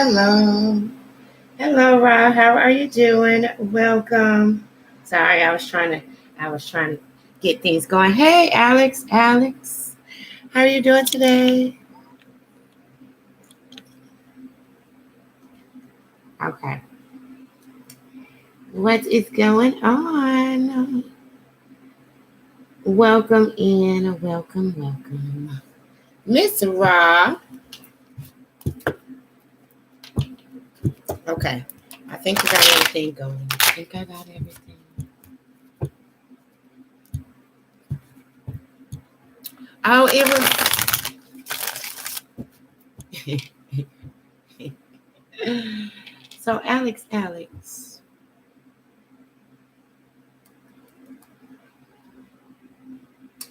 Hello. Hello, Rob. How are you doing? Welcome. Sorry, I was trying to get things going. Hey, Alex. How are you doing today? Okay. What is going on? Welcome in. Welcome. Miss Rob. Okay. I think we got everything going. I think I got everything. Oh, it was. So, Alex.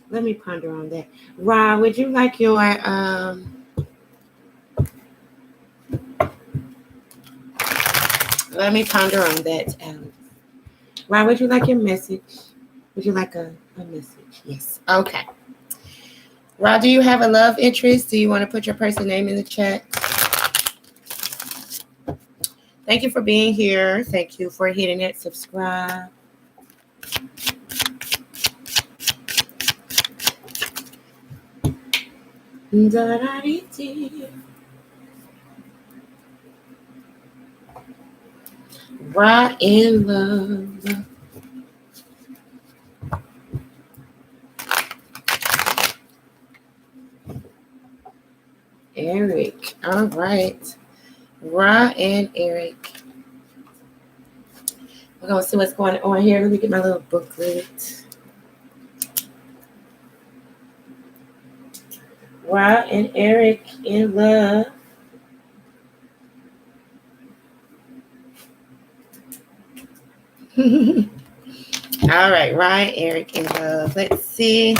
Let me ponder on that. Rob, would you like your let me ponder on that, Alex. Rob, would you like your message? Would you like a message? Yes. Okay. Rob, do you have a love interest? Do you want to put your person name in the chat? Thank you for being here. Thank you for hitting it. Subscribe. Right in love. Eric. All right. Ra and Eric. We're going to see what's going on here. Let me get my little booklet. Ra and Eric in love. All right, Ryan, Eric in love. Let's see.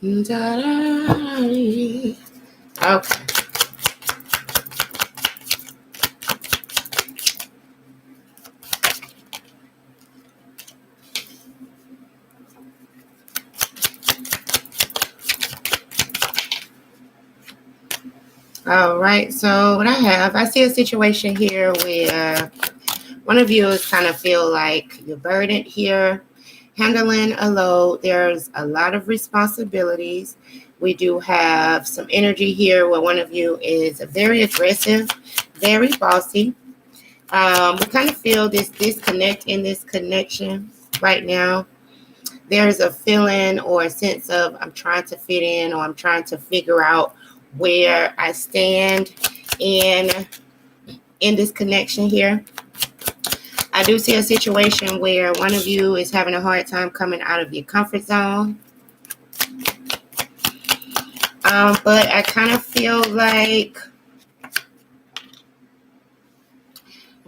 Okay. All right, so what I see a situation here where one of you is kind of feel like you're burdened here, handling a load. There's a lot of responsibilities. We do have some energy here where one of you is very aggressive, very bossy. We kind of feel this disconnect in this connection right now. There's a feeling or a sense of I'm trying to fit in, or I'm trying to figure out where I stand in this connection here. I do see a situation where one of you is having a hard time coming out of your comfort zone. But I kind of feel like,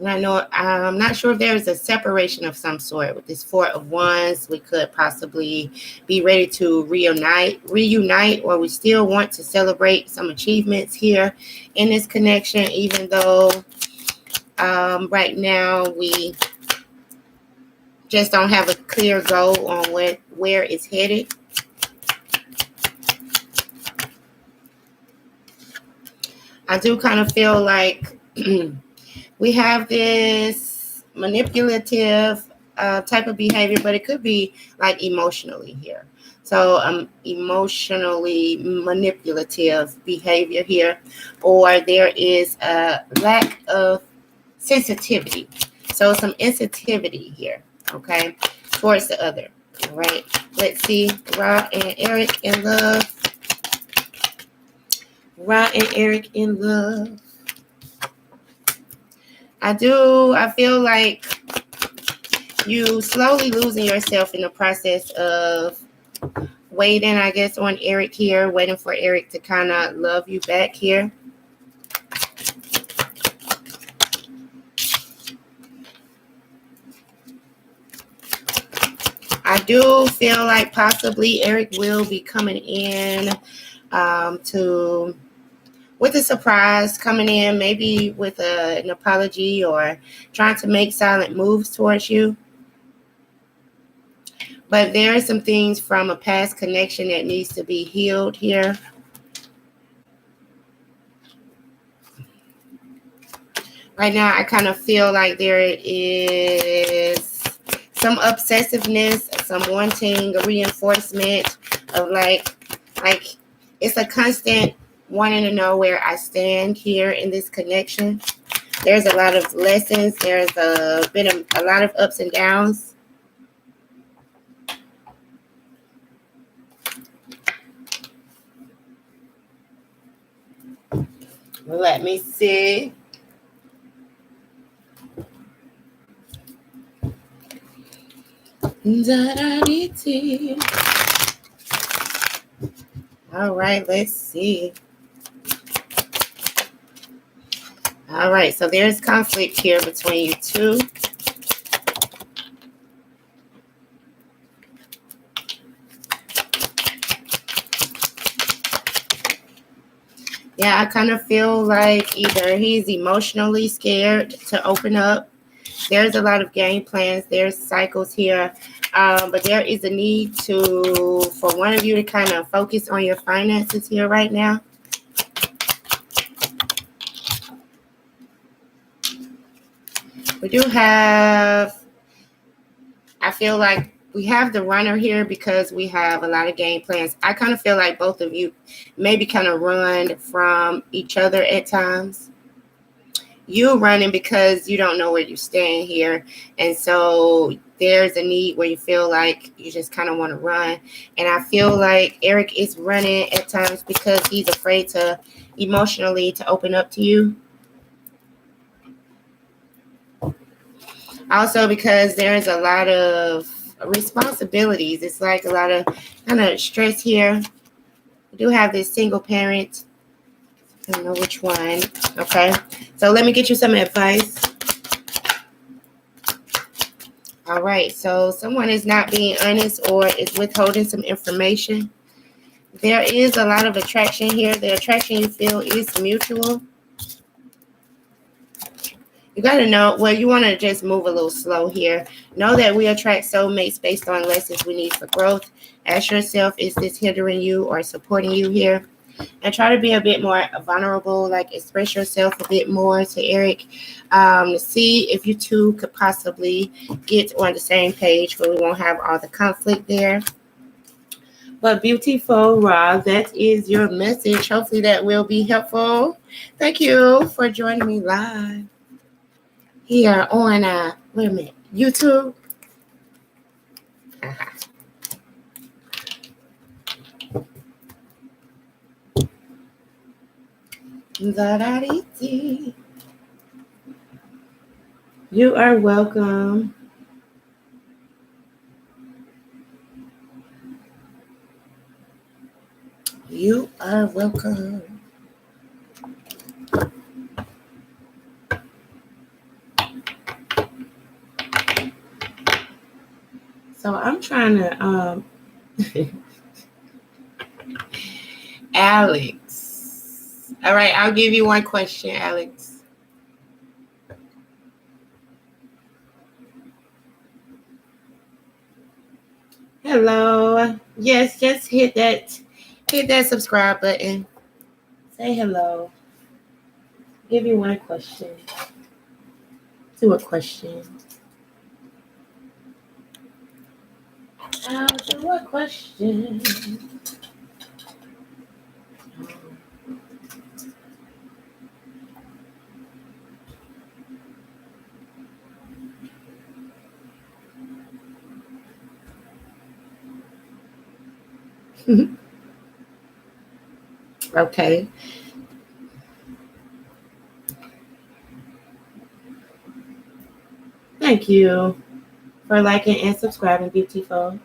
I'm not sure if there's a separation of some sort with this Four of Wands. We could possibly be ready to reunite, or we still want to celebrate some achievements here in this connection, even though right now we just don't have a clear goal on where it's headed. I do kind of feel like we have this manipulative type of behavior, but it could be like emotionally here. So emotionally manipulative behavior here, or there is a lack of sensitivity. So some insensitivity here, okay, towards the other. All right. Let's see. Ra and Eric in love. Ra and Eric in love. I feel like you slowly losing yourself in the process of waiting, I guess, on Eric here, waiting for Eric to kind of love you back here. I do feel like possibly Eric will be coming in with a surprise, coming in maybe with an apology or trying to make silent moves towards you. But there are some things from a past connection that needs to be healed here. Right now, I kind of feel like there is some obsessiveness, some wanting a reinforcement of like it's a constant wanting to know where I stand here in this connection. There's a lot of lessons. There's been a lot of ups and downs. Let me see. All right, let's see. All right, so there's conflict here between you two. Yeah, I kind of feel like either he's emotionally scared to open up. There's a lot of game plans. There's cycles here. But there is a need for one of you to kind of focus on your finances here right now. We do have, I feel like we have the runner here because we have a lot of game plans. I kind of feel like both of you maybe kind of run from each other at times. You running because you don't know where you stand here. And so there's a need where you feel like you just kind of want to run. And I feel like Eric is running at times because he's afraid to emotionally to open up to you. Also because there's a lot of responsibilities. It's like a lot of kind of stress here. We do have this single parent. I don't know which one. Okay. So let me get you some advice. All right. So someone is not being honest or is withholding some information. There is a lot of attraction here. The attraction you feel is mutual. You got to know, well, you want to just move a little slow here. Know that we attract soulmates based on lessons we need for growth. Ask yourself, is this hindering you or supporting you here? And try to be a bit more vulnerable, like express yourself a bit more to Eric. See if you two could possibly get on the same page where we won't have all the conflict there. But beautiful, Rob, that is your message. Hopefully that will be helpful. Thank you for joining me live here on, wait a minute, YouTube. You are welcome. You are welcome. So I'm trying to, Alex. All right, I'll give you one question, Alex. Hello. Yes, just hit that subscribe button. Say hello. Give you one question. Do a question. I'll do a question. Okay. Thank you for liking and subscribing, beautiful.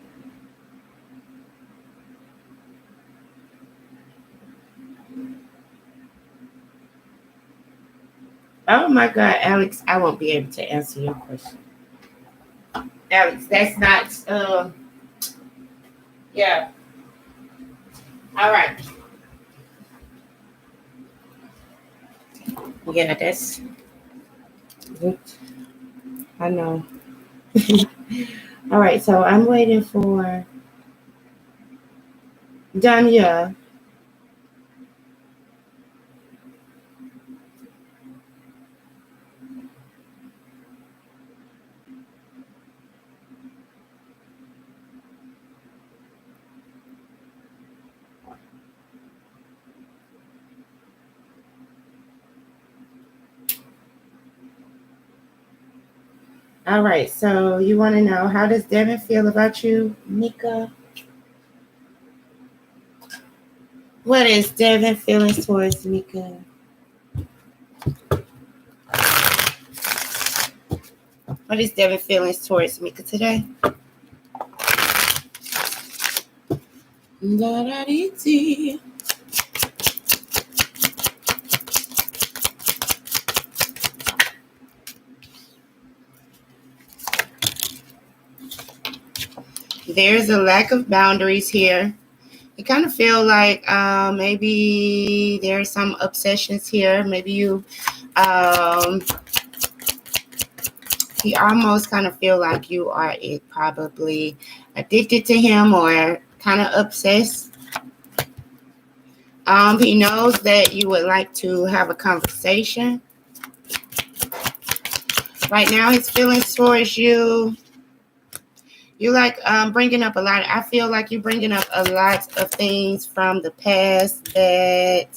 Oh my God, Alex, I won't be able to answer your question. Alex, that's not, yeah. All right. Yeah, that's, I know. All right, so I'm waiting for Danya. All right, so you want to know, how does Devin feel about you, Mika? What is Devin feelings towards Mika? What is Devin feelings towards Mika today? Da-da-dee-dee. There's a lack of boundaries here. I kind of feel like maybe there's some obsessions here. Maybe you almost kind of feel like you are probably addicted to him or kind of obsessed. He knows that you would like to have a conversation. Right now, his feelings towards you, you like bringing up a lot. I feel like you're bringing up a lot of things from the past that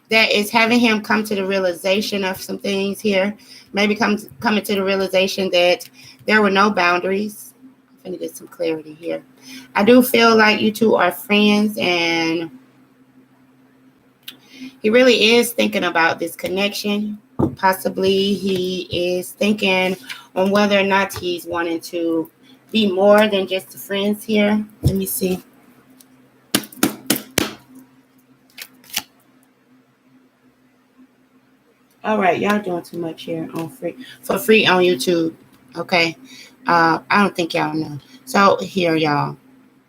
is having him come to the realization of some things here. Maybe coming to the realization that there were no boundaries. I'm going to get some clarity here. I do feel like you two are friends, and he really is thinking about this connection. Possibly he is thinking on whether or not he's wanting to be more than just friends here. Let me see. All right, y'all doing too much here on free on YouTube. Okay. I don't think y'all know. So here, y'all.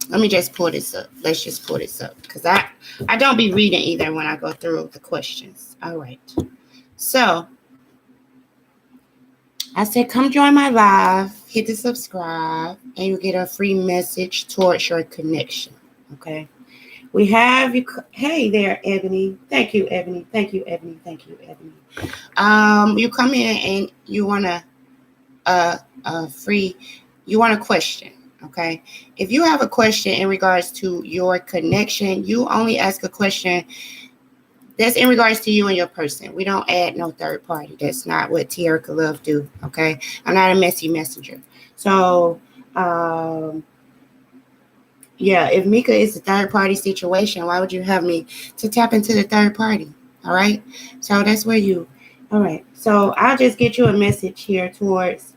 Let me just pull this up. Let's just pull this up, because I don't be reading either when I go through the questions. All right. So I said, come join my live, hit the subscribe, and you get a free message towards your connection. Okay. We have you. Hey there, Ebony. Thank you, Ebony. Thank you, Ebony. Thank you, Ebony. You come in and you want you want a question. Okay. If you have a question in regards to your connection, you only ask a question that's in regards to you and your person. We don't add no third party. That's not what TerickaLove do. Okay. I'm not a messy messenger. So, yeah, if Mika is a third party situation, why would you have me to tap into the third party? All right. So that's where you, all right. So I'll just get you a message here towards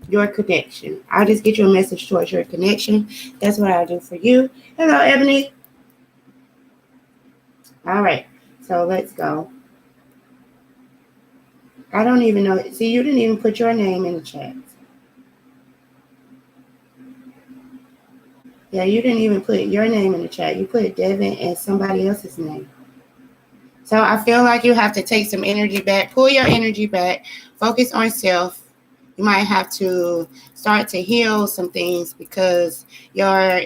your connection. I'll just get you a message towards your connection. That's what I'll do for you. Hello, Ebony. All right. So let's go. I don't even know. See, you didn't even put your name in the chat. Yeah, you didn't even put your name in the chat. You put Devin and somebody else's name. So I feel like you have to take some energy back, pull your energy back, focus on self. You might have to start to heal some things because your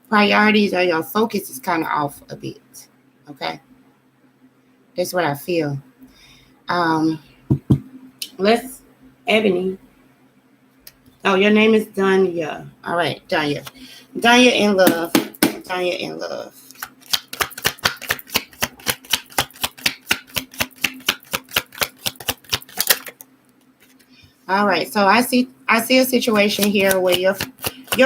priorities or your focus is kind of off a bit. Okay. That's what I feel. Let's, Ebony. Oh, your name is Danya. All right, Danya. Danya in love. Danya in love. All right, so I see a situation here where your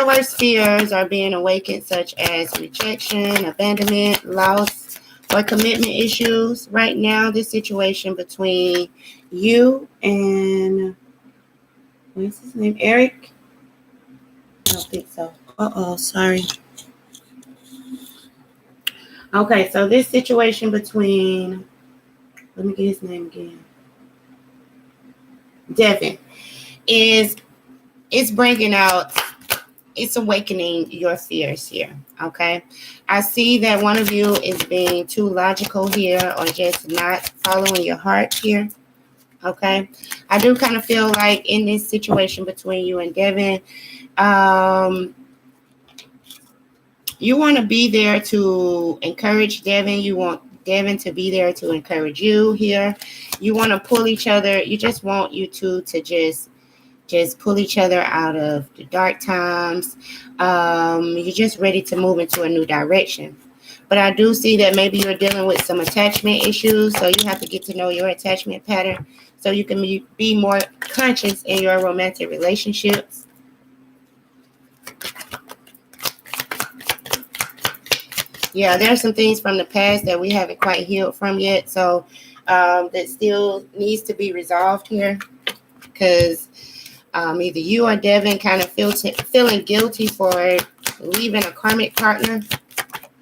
worst fears are being awakened, such as rejection, abandonment, loss, or commitment issues. Right now, this situation between you and, what's his name, Eric? I don't think so. Sorry. Okay, so this situation between, let me get his name again, Devin, is bringing out, it's awakening your fears here. Okay, I see that one of you is being too logical here, or just not following your heart here. Okay, I do kind of feel like in this situation between you and Devin, you want to be there to encourage Devin. You want Devin to be there to encourage you here. You want to pull each other. You just want you two to just pull each other out of the dark times. You're just ready to move into a new direction. But I do see that maybe you're dealing with some attachment issues, so you have to get to know your attachment pattern so you can be more conscious in your romantic relationships. Yeah, there are some things from the past that we haven't quite healed from yet, so that still needs to be resolved here, because either you or Devin kind of feeling guilty for leaving a karmic partner.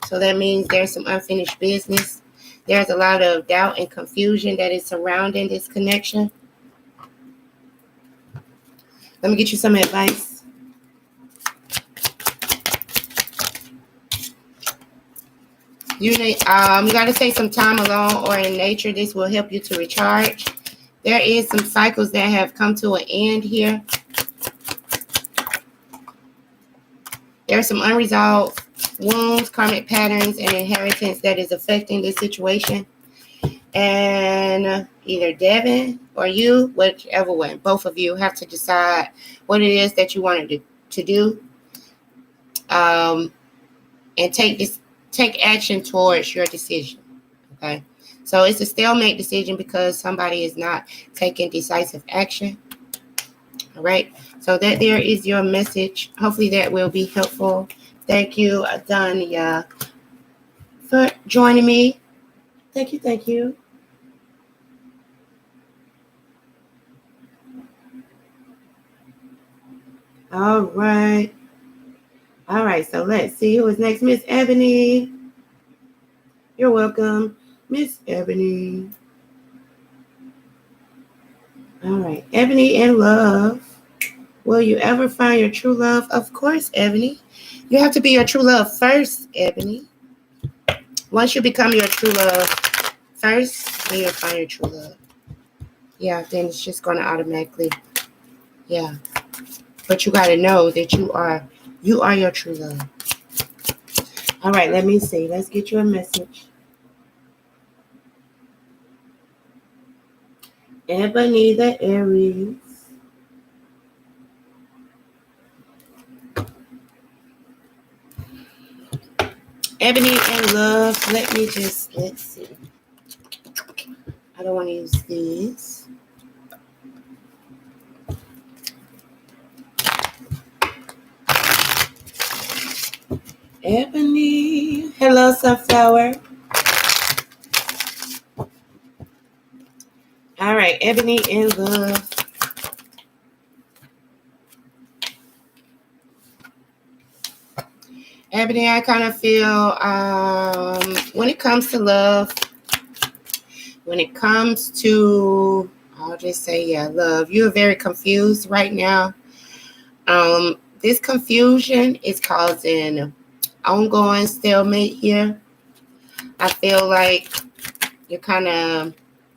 So that means there's some unfinished business. There's a lot of doubt and confusion that is surrounding this connection. Let me get you some advice. You got to take some time alone or in nature. This will help you to recharge. There is some cycles that have come to an end here. There are some unresolved wounds, karmic patterns, and inheritance that is affecting this situation. And either Devin or you, whichever one, both of you have to decide what it is that you wanted to do, and take action towards your decision. Okay, so it's a stalemate decision because somebody is not taking decisive action. All right, so that there is your message. Hopefully that will be helpful. Thank you, Danya, for joining me. Thank you. All right. So let's see who is next. Miss Ebony. You're welcome, Miss Ebony. All right. Ebony in love. Will you ever find your true love? Of course, Ebony. You have to be your true love first, Ebony. Once you become your true love first, then you'll find your true love. Yeah, then it's just going to automatically, yeah. But you got to know that you are your true love. All right, let me see. Let's get you a message. Ebony the Aries. Ebony in love. Let's see. I don't want to use these. Ebony. Hello, Sunflower. All right, Ebony in love. Ebony, I kind of feel when it comes to love, when it comes to, I'll just say, yeah, love, you're very confused right now. This confusion is causing ongoing stalemate here. I feel like you're kind of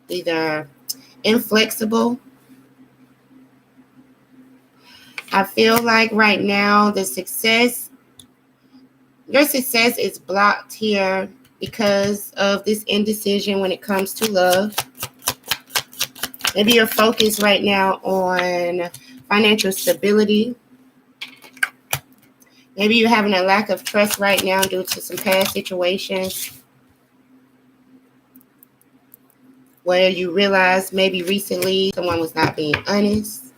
either inflexible. I feel like right now your success is blocked here because of this indecision when it comes to love. Maybe you're focused right now on financial stability. Maybe you're having a lack of trust right now due to some past situations where you realize maybe recently someone was not being honest.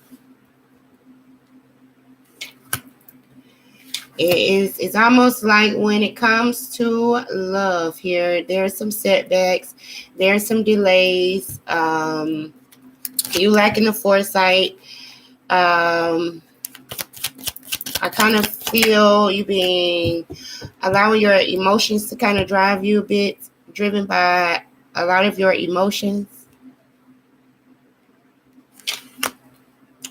It's almost like when it comes to love here, there's some setbacks, there's some delays, you lacking the foresight. I kind of feel you being allowing your emotions to kind of drive you a bit, driven by a lot of your emotions.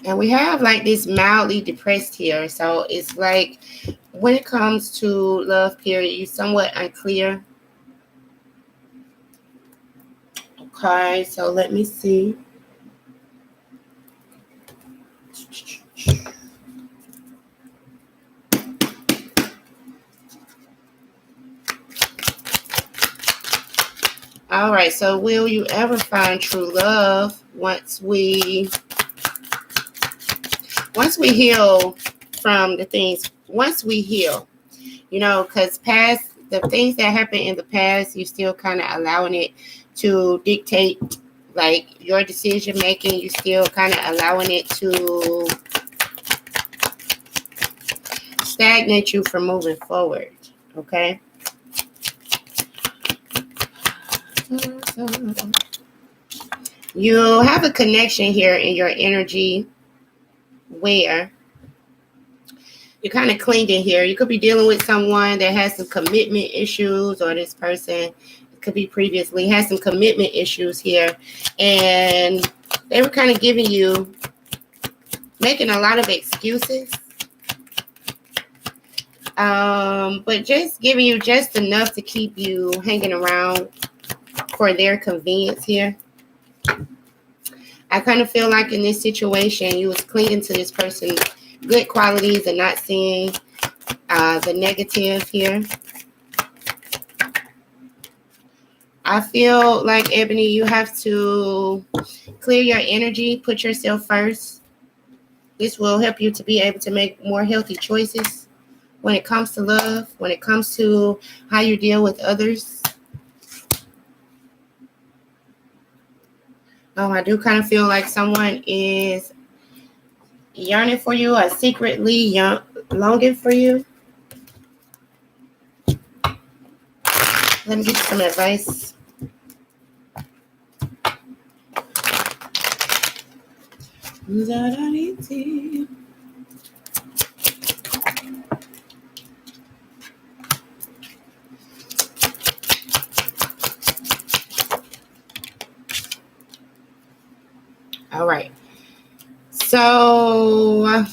And we have like this mildly depressed here. So it's like when it comes to love period, you're somewhat unclear. Okay, so let me see. All right, so will you ever find true love once we heal from the things, once we heal, because past the things that happened in the past, you still kind of allowing it to dictate like your decision making. You still kind of allowing it to stagnate you from moving forward. Okay. You have a connection here in your energy where you're kind of clinging here. You could be dealing with someone that has some commitment issues, or this person could be previously has some commitment issues here, and they were kind of making a lot of excuses, but just giving you just enough to keep you hanging around for their convenience here. I kind of feel like in this situation, you was clinging to this person's good qualities and not seeing the negative here. I feel like, Ebony, you have to clear your energy, put yourself first. This will help you to be able to make more healthy choices when it comes to love, when it comes to how you deal with others. I do kind of feel like someone is yearning for you or secretly longing for you. Let me get some advice. All right. So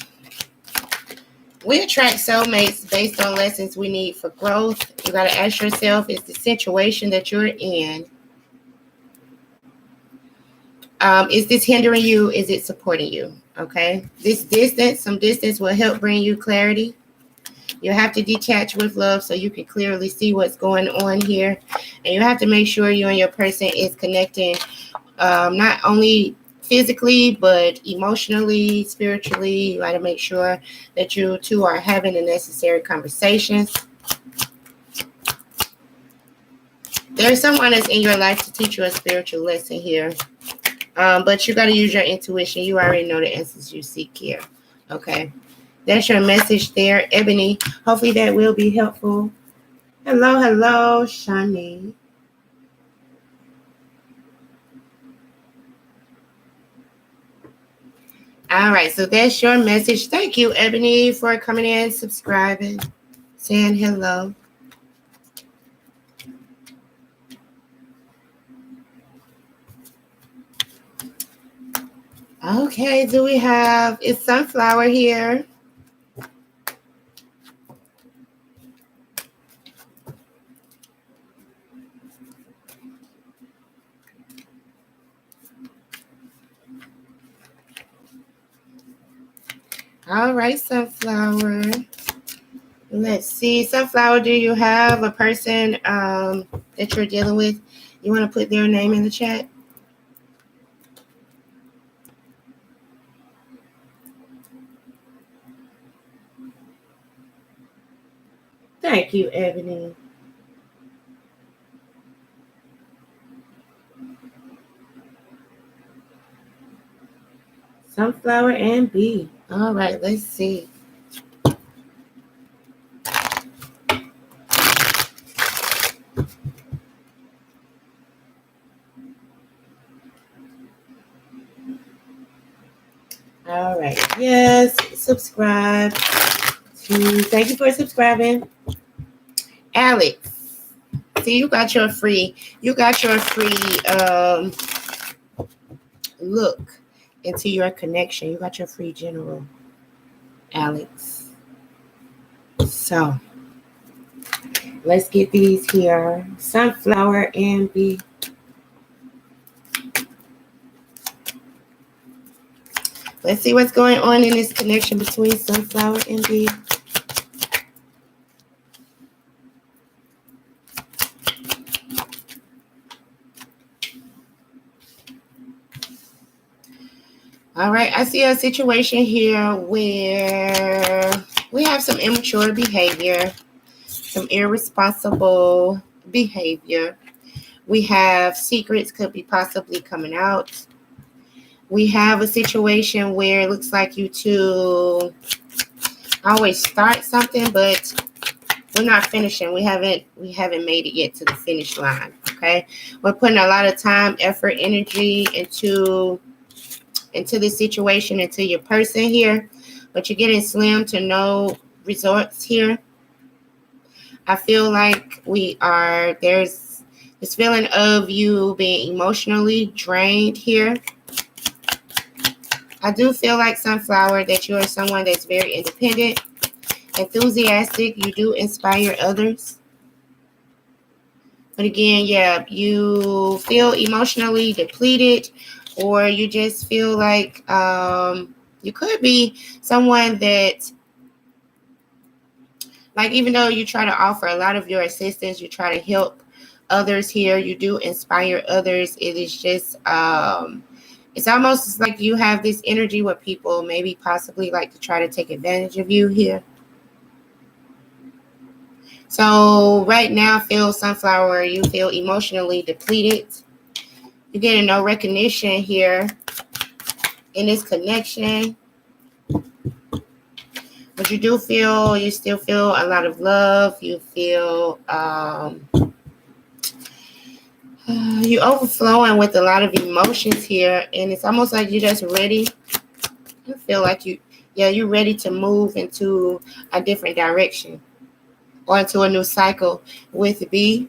we attract soulmates based on lessons we need for growth. You got to ask yourself, is the situation that you're in, is this hindering you? Is it supporting you? Okay. Some distance will help bring you clarity. You have to detach with love so you can clearly see what's going on here. And you have to make sure you and your person is connecting, not only physically, but emotionally, spiritually. You got to make sure that you two are having the necessary conversations. There's someone that's in your life to teach you a spiritual lesson here. But you got to use your intuition. You already know the answers you seek here. Okay. That's your message there, Ebony. Hopefully that will be helpful. Hello, Shani. All right, so that's your message. Thank you, Ebony, for coming in, subscribing, saying hello. Okay, do we have, is Sunflower here? All right, Sunflower. Let's see. Sunflower, do you have a person that you're dealing with? You want to put their name in the chat? Thank you, Ebony. Sunflower and bee. All right, let's see. All right. Yes, subscribe. Thank you for subscribing. Alex. See, you got your free look into your connection. You got your free general, Alex. So let's get these here. Sunflower and bee. Let's see what's going on in this connection between sunflower and bee. All right, I see a situation here where we have some immature behavior, some irresponsible behavior. We have secrets could be possibly coming out. We have a situation where it looks like you two always start something, but we're not finishing. We haven't made it yet to the finish line. Okay, we're putting a lot of time, effort, energy into this situation, into your person here, but you're getting slim to no results here. I feel like there's this feeling of you being emotionally drained here. I do feel like, Sunflower, that you are someone that's very independent, enthusiastic. You do inspire others. But again, yeah, you feel emotionally depleted, or you just feel like you could be someone that, like, even though you try to offer a lot of your assistance, you try to help others here, you do inspire others. It is just, it's almost like you have this energy where people maybe possibly like to try to take advantage of you here. So right now, Sunflower, you feel emotionally depleted. You're getting no recognition here in this connection. But you still feel a lot of love. You feel you overflowing with a lot of emotions here. And it's almost like you're just ready. You feel like you're ready to move into a different direction or into a new cycle with B.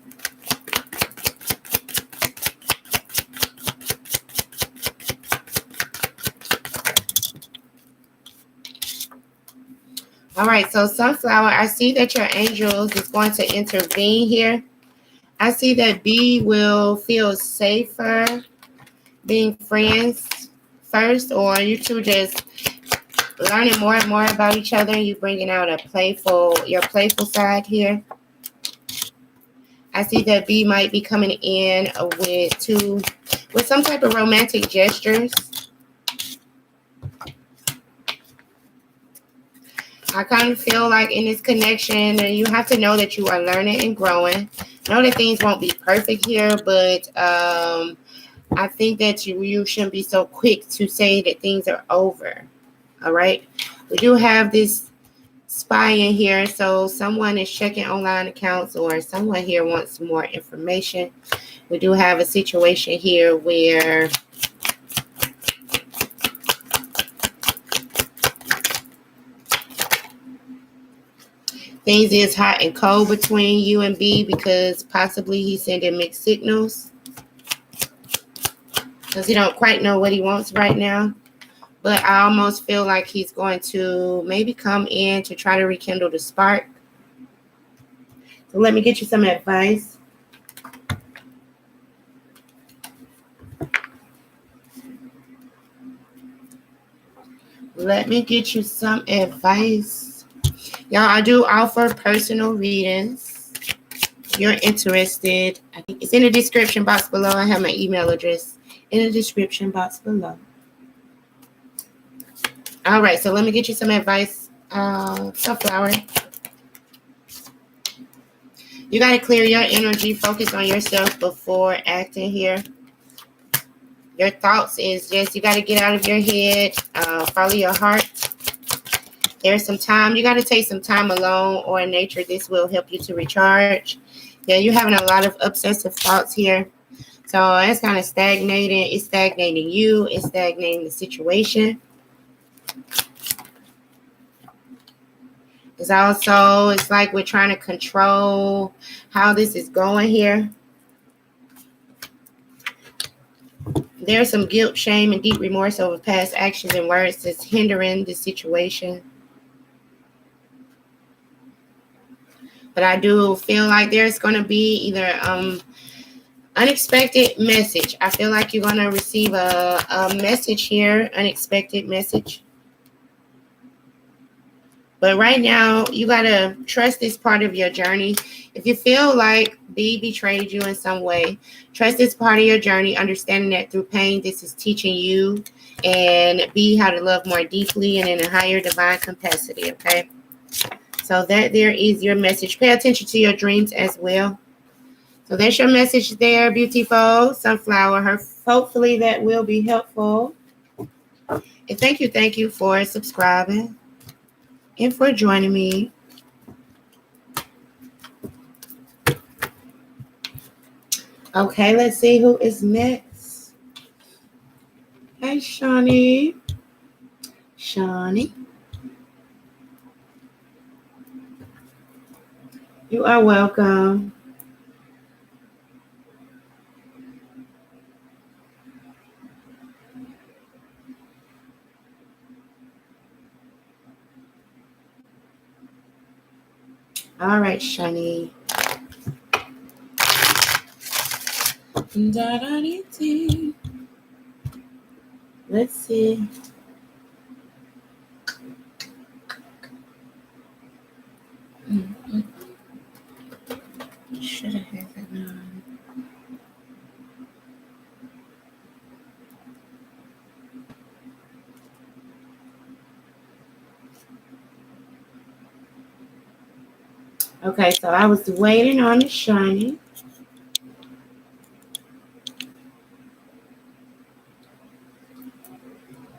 All right, so Sunflower, I see that your angels is going to intervene here. I see that B will feel safer being friends first, or you two just learning more and more about each other. You bringing out your playful side here. I see that B might be coming in with some type of romantic gestures. I kind of feel like in this connection, you have to know that you are learning and growing. Know that things won't be perfect here, but I think that you shouldn't be so quick to say that things are over. All right. We do have this spy in here, so someone is checking online accounts, or someone here wants more information. We do have a situation here where things is hot and cold between you and B, because possibly he's sending mixed signals because he don't quite know what he wants right now. But I almost feel like he's going to maybe come in to try to rekindle the spark. So let me get you some advice. Let me get you some advice. Y'all, I do offer personal readings. If you're interested, I think it's in the description box below. I have my email address in the description box below. All right, so let me get you some advice, Sunflower. You got to clear your energy. Focus on yourself before acting here. Your thoughts is just, you got to get out of your head. Follow your heart. There's some time. You got to take some time alone or in nature. This will help you to recharge. Yeah, you're having a lot of obsessive thoughts here. So it's kind of stagnating. It's stagnating you. It's stagnating the situation. It's like we're trying to control how this is going here. There's some guilt, shame, and deep remorse over past actions and words that's hindering the situation. But I do feel like there's going to be either unexpected message. I feel like you're going to receive a message here, unexpected message. But right now, you got to trust this part of your journey. If you feel like B betrayed you in some way, trust this part of your journey, understanding that through pain, this is teaching you and B how to love more deeply and in a higher divine capacity, okay? So that there is your message. Pay attention to your dreams as well. So there's your message there, beautiful sunflower. Hopefully that will be helpful. And thank you for subscribing and for joining me. Okay, let's see who is next. Hey, Shawnee. Shawnee. You are welcome. All right, Shawnee. Let's see. Should have had that on. Okay, so I was waiting on the Shiny.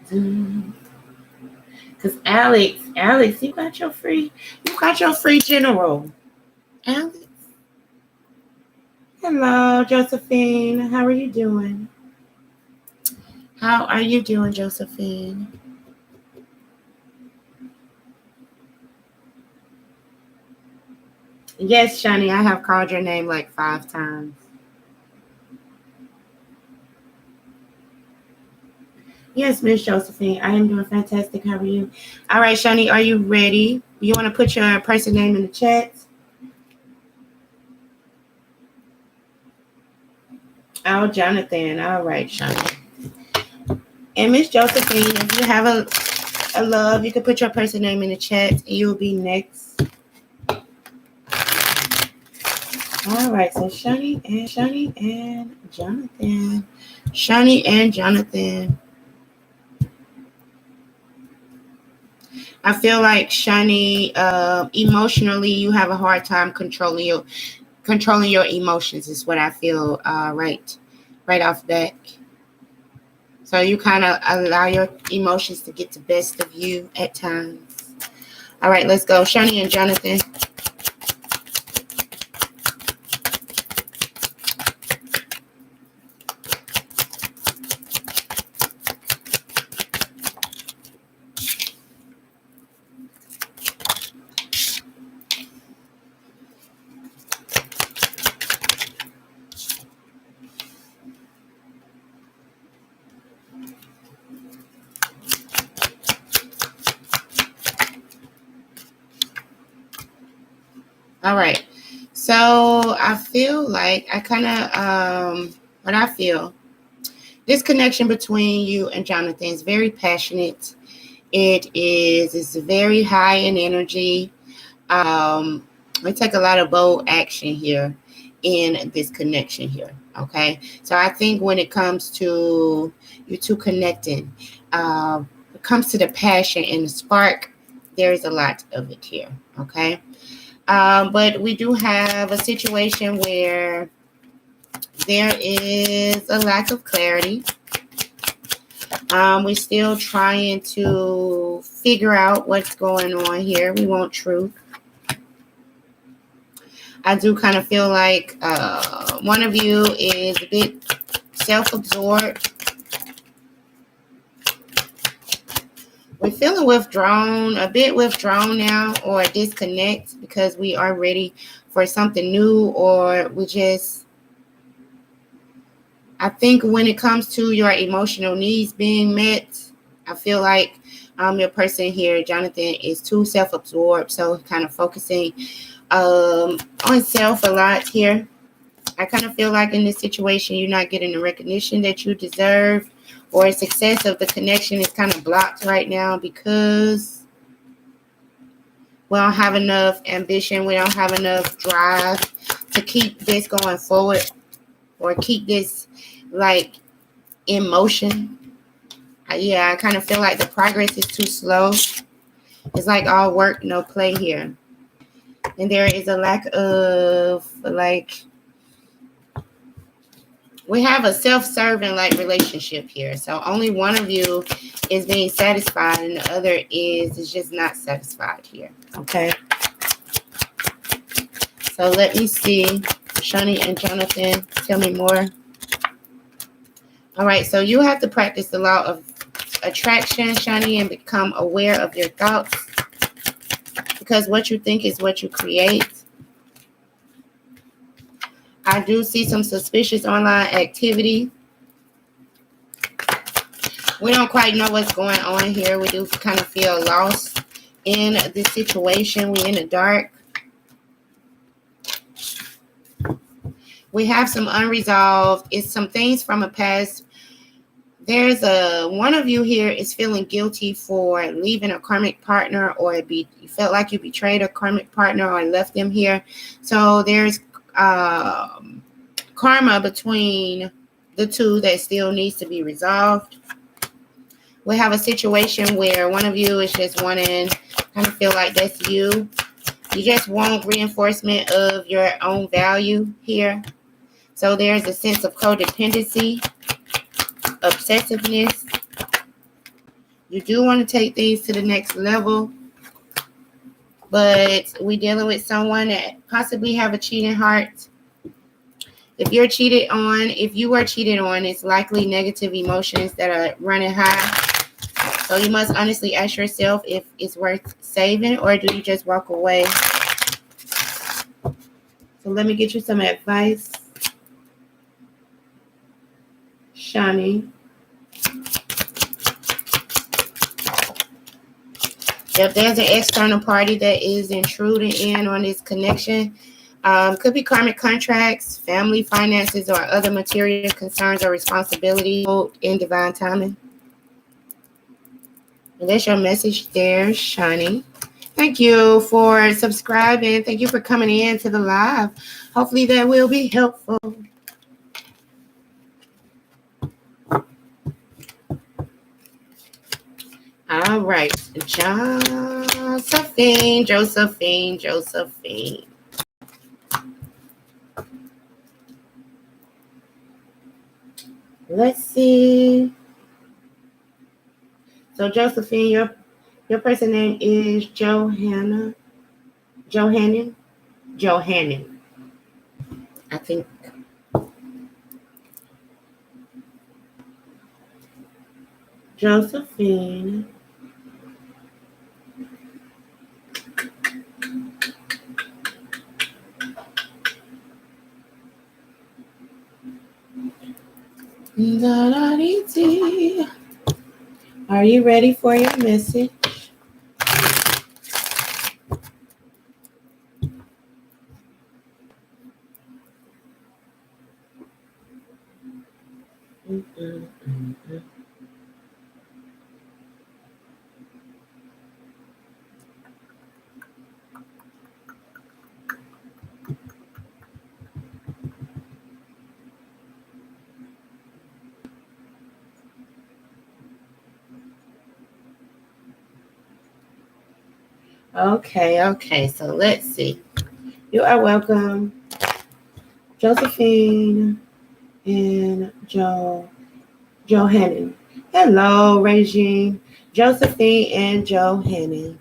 Because Alex, you got your free general. Alex. Hello, Josephine. How are you doing? How are you doing, Josephine? Yes, Shani, I have called your name like 5 times. Yes, Miss Josephine, I am doing fantastic. How are you? All right, Shani, are you ready? You want to put your person name in the chat? Oh, Jonathan. All right, Shani. And Miss Josephine, if you have a love, you can put your person name in the chat and you'll be next. All right, so Shani and Jonathan. Shani and Jonathan. I feel like Shani, emotionally, you have a hard time controlling your emotions. Is what I feel right off the bat. So you kind of allow your emotions to get the best of you at times. All right, let's go, Shani and Jonathan. All right. So I feel like what I feel, this connection between you and Jonathan is very passionate. It's very high in energy. We take a lot of bold action here in this connection here. Okay. So I think when it comes to you two connecting, it comes to the passion and the spark, there's a lot of it here. Okay. But we do have a situation where there is a lack of clarity. We're still trying to figure out what's going on here. We want truth. I do kind of feel like one of you is a bit self-absorbed. We're feeling withdrawn, a bit withdrawn now, or a disconnect because we are ready for something new, or we just, I think when it comes to your emotional needs being met, I feel like your person here, Jonathan, is too self-absorbed, so kind of focusing on self a lot here. I kind of feel like in this situation, you're not getting the recognition that you deserve, or success of the connection is kind of blocked right now because we don't have enough ambition. We don't have enough drive to keep this going forward or keep this like in motion. Yeah, I kind of feel like the progress is too slow. It's like all work, no play here. And there is a lack of like, we have a self-serving like relationship here. So only one of you is being satisfied and the other is just not satisfied here. Okay. So let me see. Shani and Jonathan, tell me more. All right. So you have to practice the law of attraction, Shani, and become aware of your thoughts. Because what you think is what you create. I do see some suspicious online activity. We don't quite know what's going on here. We do kind of feel lost in this situation. We're in the dark. We have some unresolved. It's some things from a past. There's one of you here is feeling guilty for leaving a karmic partner, or you felt like you betrayed a karmic partner or left them here. So there's karma between the two that still needs to be resolved. We have a situation where one of you is just wanting, kind of feel like that's you. You just want reinforcement of your own value here. So there's a sense of codependency, obsessiveness. You do want to take things to the next level, but we're dealing with someone that possibly have a cheating heart. If you were cheated on, it's likely negative emotions that are running high. So you must honestly ask yourself if it's worth saving, or do you just walk away? So let me get you some advice, Shani. If there's an external party that is intruding in on this connection, could be karmic contracts, family finances, or other material concerns or responsibilities in divine timing. And that's your message there, Shani. Thank you for subscribing. Thank you for coming in to the live. Hopefully that will be helpful. All right. Josephine. Let's see. So Josephine, your person name is Johannan. I think. Josephine. Are you ready for your message? Okay, so let's see. You are welcome. Josephine and Johannan. Hello, Regine. Josephine and Johannan.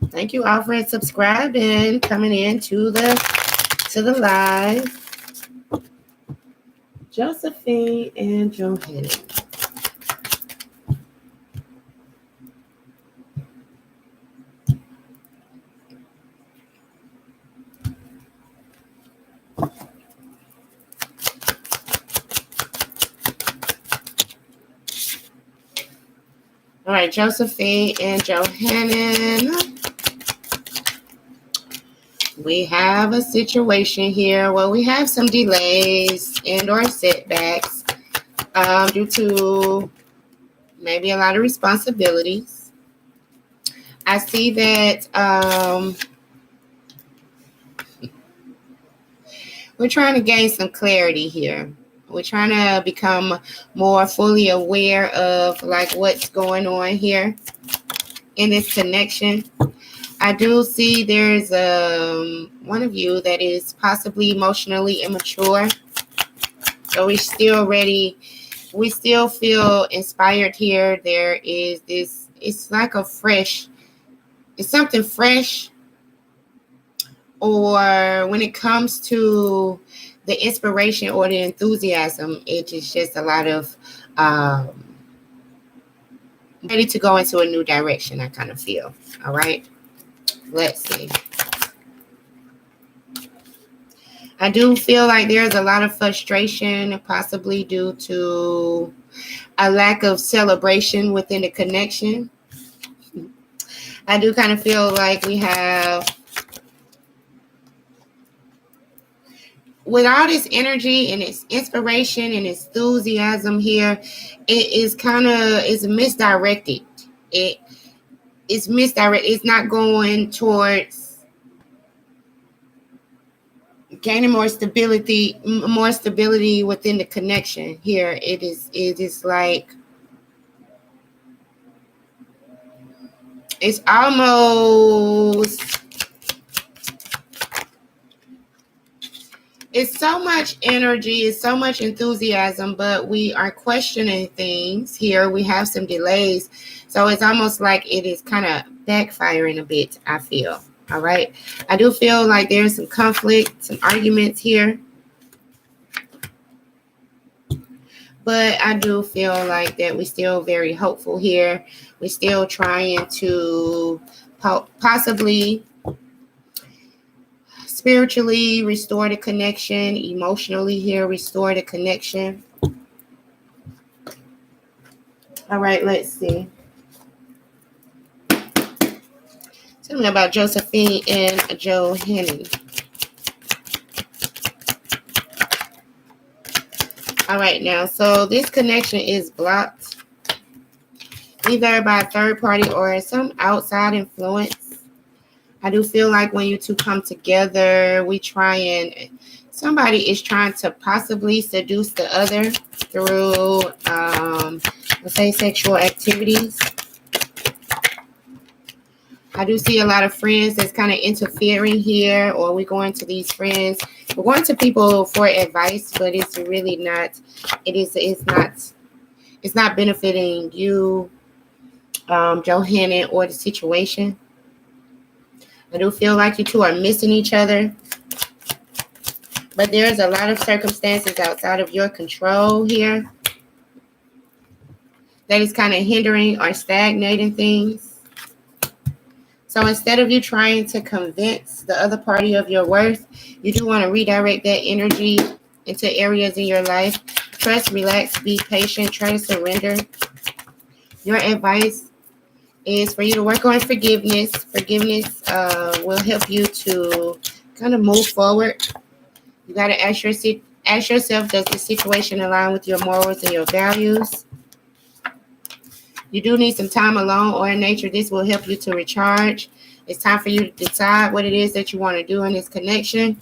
Thank you all for subscribing and coming in to the live. Josephine and Johannan. All right, Josephine and Johannan. We have a situation here where we have some delays and or setbacks due to maybe a lot of responsibilities. I see that we're trying to gain some clarity here. We're trying to become more fully aware of like what's going on here in this connection. I do see there's one of you that is possibly emotionally immature. So we're still ready. We still feel inspired here. There is this, it's like it's something fresh. Or when it comes to the inspiration or the enthusiasm, it is just a lot of ready to go into a new direction, I kind of feel. All right. Let's see. I do feel like there's a lot of frustration, possibly due to a lack of celebration within the connection. I do kind of feel like we have, with all this energy and its inspiration and enthusiasm here, it is kind of, it's misdirected. It's misdirected. It's not going towards gaining more stability within the connection here. It is like, it's almost, it's so much energy, it's so much enthusiasm, but we are questioning things here. We have some delays. So it's almost like it is kind of backfiring a bit, I feel. All right. I do feel like there's some conflict, some arguments here. But I do feel like that we're still very hopeful here. We're still trying to possibly spiritually restore the connection, emotionally here restore the connection. All right, let's see. Tell me about Josephine and Johannan. All right, now, so this connection is blocked either by a third party or some outside influence. I do feel like when you two come together, somebody is trying to possibly seduce the other through, let's say, sexual activities. I do see a lot of friends that's kind of interfering here, or we're going to these friends. We're going to people for advice, but it's really not, it's not benefiting you, Johannan, or the situation. I do feel like you two are missing each other. But there's a lot of circumstances outside of your control here that is kind of hindering or stagnating things. So instead of you trying to convince the other party of your worth, you do want to redirect that energy into areas in your life. Trust, relax, be patient, try to surrender. Your advice is for you to work on forgiveness. Forgiveness will help you to kind of move forward. You got to ask yourself, does the situation align with your morals and your values? You do need some time alone or in nature. This will help you to recharge. It's time for you to decide what it is that you want to do in this connection.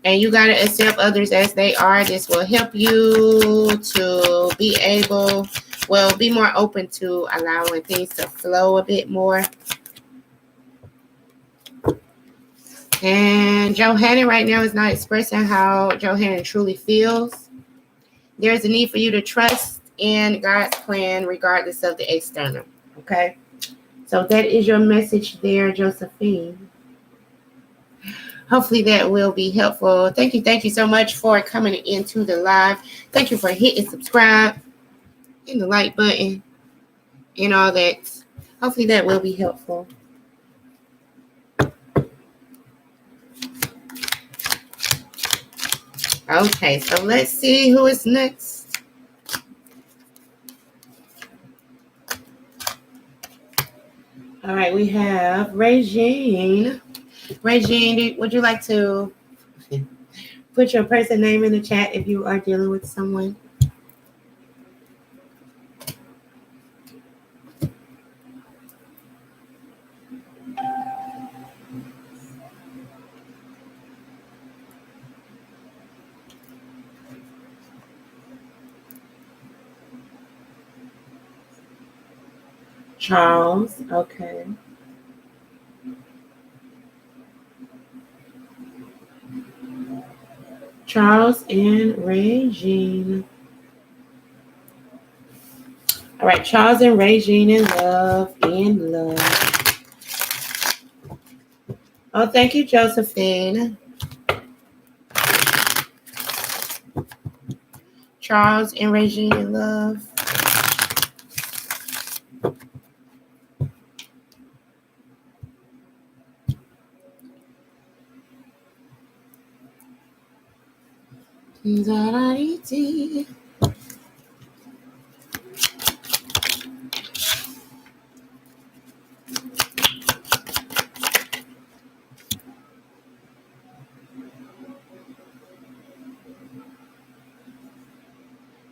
And you got to accept others as they are. This will help you to be more open to allowing things to flow a bit more. And Johanna right now is not expressing how Johanna truly feels. There's a need for you to trust in God's plan regardless of the external. Okay? So that is your message there, Josephine. Hopefully that will be helpful. Thank you so much for coming into the live. Thank you for hitting subscribe and the like button and all that. Hopefully that will be helpful. Okay, so let's see who is next. All right, we have Regine. Regine, would you like to put your person name in the chat if you are dealing with someone? Charles, okay. Charles and Regine. All right, Charles and Regine in love, in love. Oh, thank you, Josephine. Charles and Regine in love.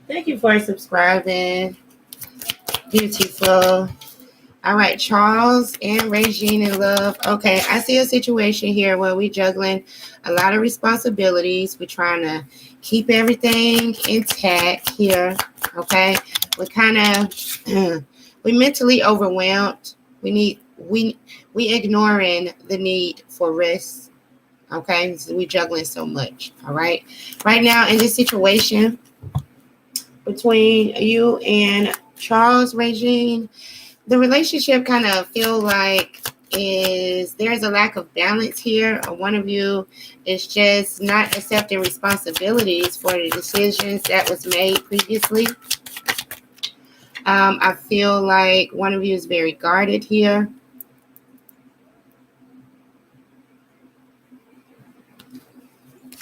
Thank you for subscribing. Beautiful. All right, Charles and Regine in love. Okay, I see a situation here where we're juggling a lot of responsibilities. We're trying to keep everything intact here. Okay, we're kind of we're mentally overwhelmed. We ignoring the need for rest. Okay, so we're juggling so much. All right, right now in this situation between you and Charles, Regine, the relationship kind of feel like there's a lack of balance here. One of you is just not accepting responsibilities for the decisions that was made previously. I feel like one of you is very guarded here.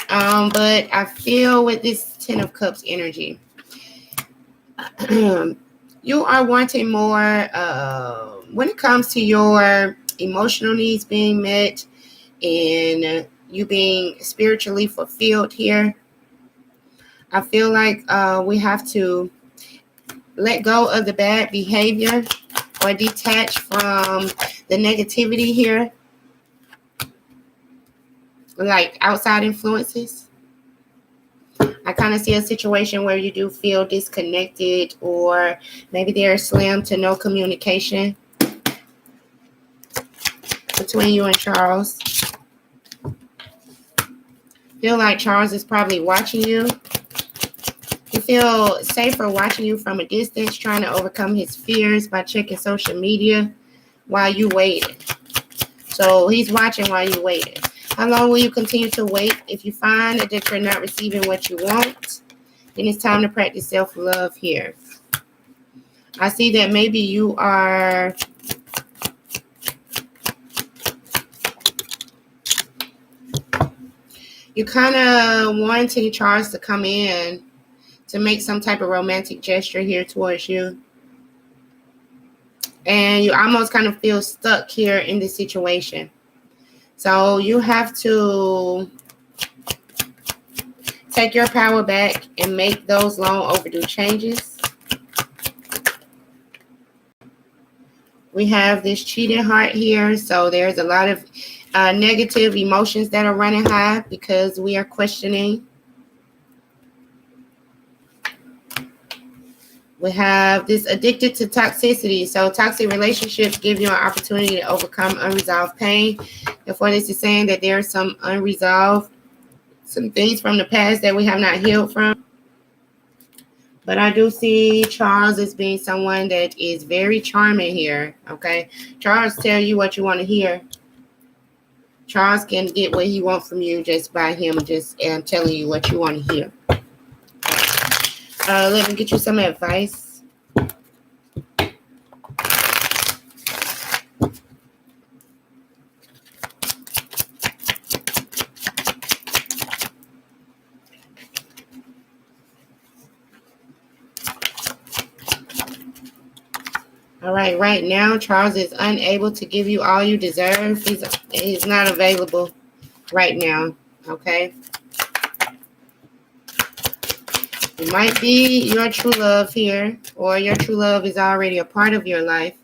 But I feel with this Ten of Cups energy, you are wanting more when it comes to your emotional needs being met and you being spiritually fulfilled here. I feel like we have to let go of the bad behavior or detach from the negativity here, like outside influences. I kind of see a situation where you do feel disconnected, or maybe there's slim to no communication between you and Charles. Feel like Charles is probably watching you. You feel safer watching you from a distance, trying to overcome his fears by checking social media while you waiting. So he's watching while you waiting. How long will you continue to wait? If you find that you're not receiving what you want, then it's time to practice self-love here. I see that maybe you are kind of wanting Charles to come in to make some type of romantic gesture here towards you. And you almost kind of feel stuck here in this situation. So you have to take your power back and make those long overdue changes. We have this cheating heart here. So there's a lot of negative emotions that are running high because we are questioning We have this addicted to toxicity. So toxic relationships give you an opportunity to overcome unresolved pain. Therefore, this is saying that there are some unresolved, some things from the past that we have not healed from. But I do see Charles as being someone that is very charming here, okay? Charles tell you what you want to hear. Charles can get what he wants from you just by him just telling you what you want to hear. Let me get you some advice. All right now, Charles is unable to give you all you deserve. He's not available right now, okay? It might be your true love here, or your true love is already a part of your life.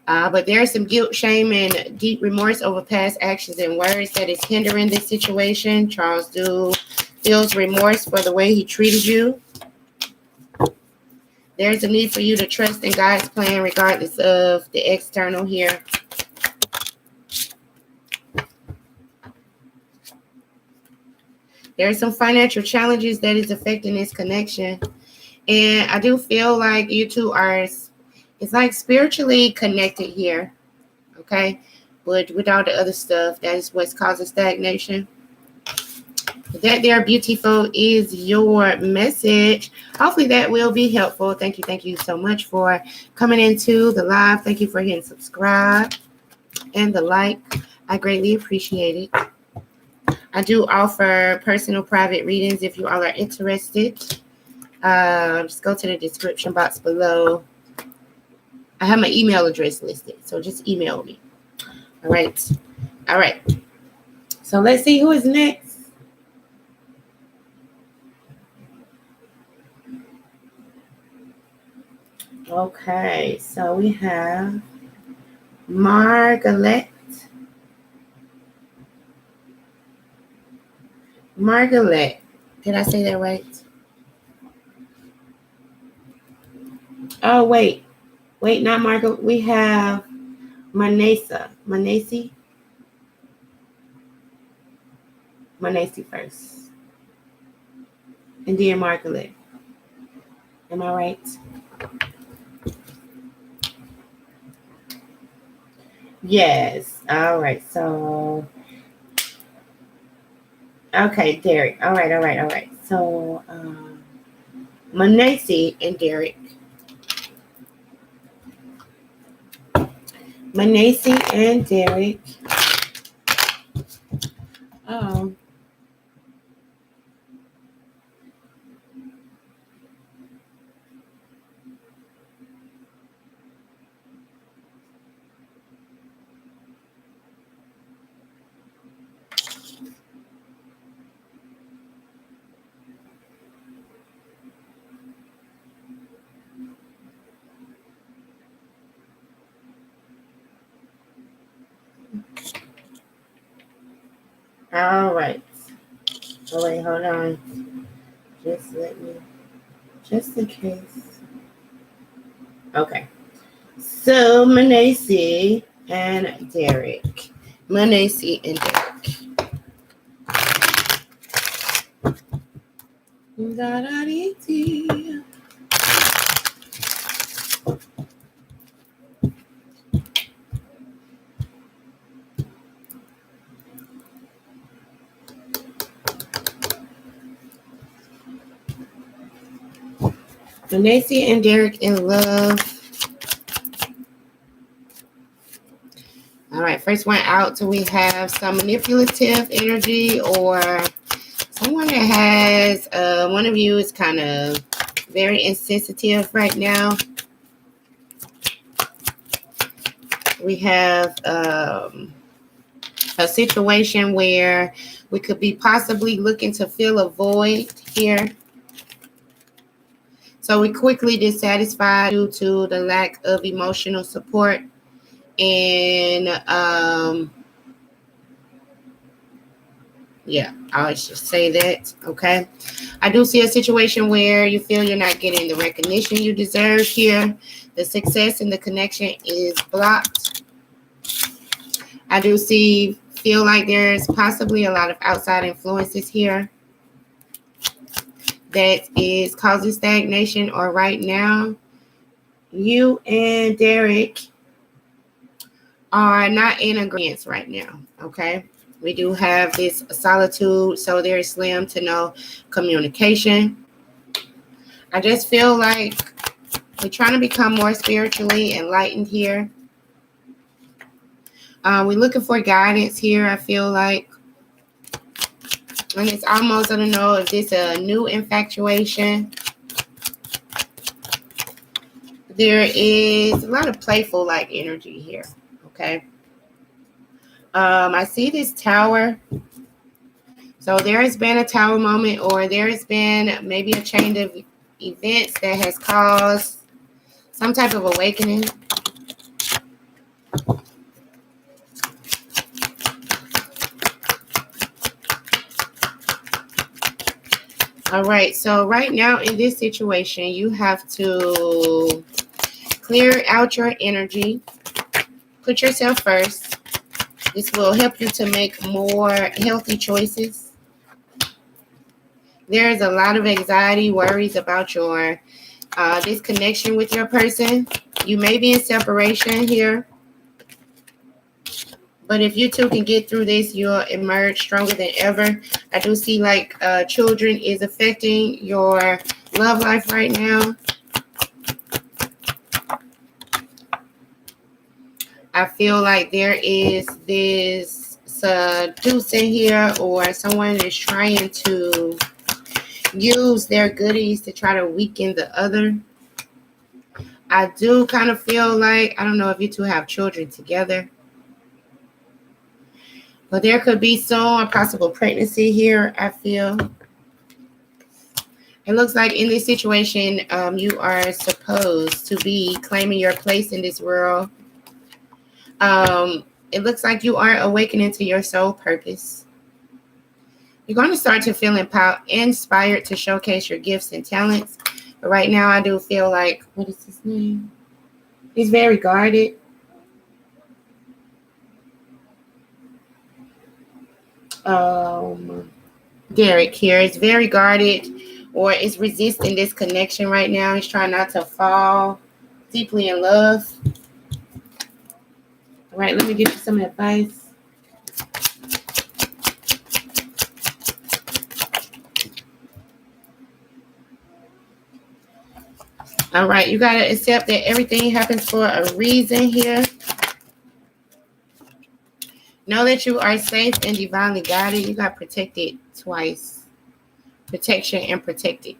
But there's some guilt, shame, and deep remorse over past actions and words that is hindering this situation. Charles feels remorse for the way he treated you. There's a need for you to trust in God's plan regardless of the external here. There are some financial challenges that is affecting this connection. And I do feel like you two are, it's like spiritually connected here, okay? But without the other stuff, that is what's causing stagnation. That there, beautiful, is your message. Hopefully that will be helpful. Thank you so much for coming into the live. Thank you for hitting subscribe and the like. I greatly appreciate it. I do offer personal private readings if you all are interested. Just go to the description box below. I have my email address listed, so just email me. All right. So let's see who is next. Okay, so we have Margaret. Did I say that right? Oh, wait, not Margaret. We have Manasi first. And then Margaret. Am I right? Yes. All right. So, okay, Derek. All right. So, Manasi and Derek. Oh. All right. Oh, wait, hold on. Just in case. Okay. So, Manasi and Derek. Manasi and Derek. Manasi and Derek in love. All right, first one out. So we have some manipulative energy, or someone that has, one of you is kind of very insensitive right now. We have a situation where we could be possibly looking to fill a void here. So we quickly dissatisfied due to the lack of emotional support. And Yeah, I always just say that. Okay. I do see a situation where you feel you're not getting the recognition you deserve here. The success and the connection is blocked. I do feel like there's possibly a lot of outside influences here that is causing stagnation, or right now you and Derek are not in agreement right now. Okay. We do have this solitude, so there's slim to no communication. I just feel like we're trying to become more spiritually enlightened here. We're looking for guidance here, I feel like. And it's almost, I don't know if this is a new infatuation. There is a lot of playful like energy here. Okay. I see this tower. So there has been a tower moment, or there has been maybe a chain of events that has caused some type of awakening. All right. So right now in this situation, you have to clear out your energy. Put yourself first. This will help you to make more healthy choices. There is a lot of anxiety, worries about your disconnection with your person. You may be in separation here. But if you two can get through this, you'll emerge stronger than ever. I do see like children is affecting your love life right now. I feel like there is this seducing here, or someone is trying to use their goodies to try to weaken the other. I do kind of feel like, I don't know if you two have children together, but there could be soon a possible pregnancy here, I feel. It looks like in this situation, you are supposed to be claiming your place in this world. It looks like you are awakening to your soul purpose. You're going to start to feel inspired to showcase your gifts and talents. But right now, I do feel like, what is his name? He's very guarded. Derek here is very guarded, or is resisting this connection right now. He's trying not to fall deeply in love. All right, let me give you some advice. All right, you got to accept that everything happens for a reason here. Know that you are safe and divinely guided. You got protected twice. Protection and protected.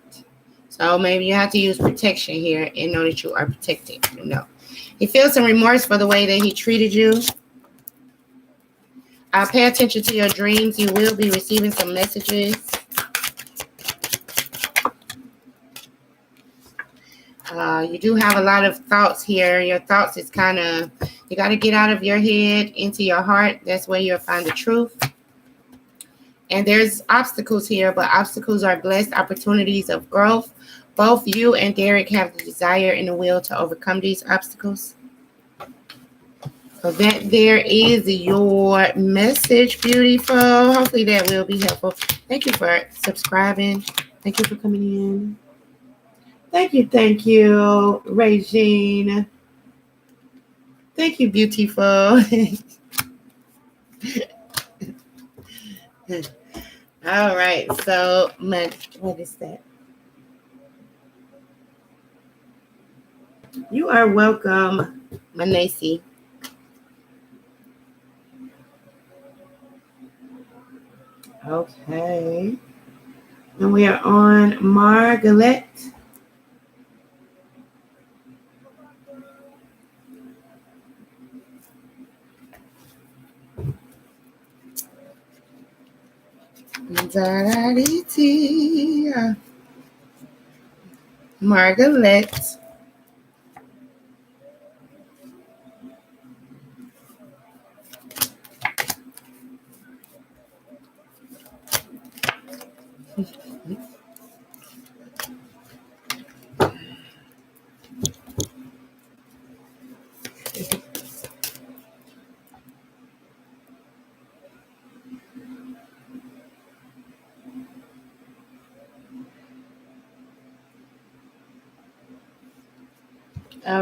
So maybe you have to use protection here and know that you are protected. No. He feels some remorse for the way that he treated you. Pay attention to your dreams. You will be receiving some messages. You do have a lot of thoughts here. Your thoughts is kind of, you got to get out of your head into your heart. That's where you'll find the truth. And there's obstacles here, but obstacles are blessed opportunities of growth. Both you and Derek have the desire and the will to overcome these obstacles. So that there is your message, beautiful. Hopefully that will be helpful. Thank you for subscribing. Thank you for coming in. Thank you, Regine. Thank you, beautiful. All right, so what is that? You are welcome, Manasi. Okay. And we are on Margaret. Margaret. All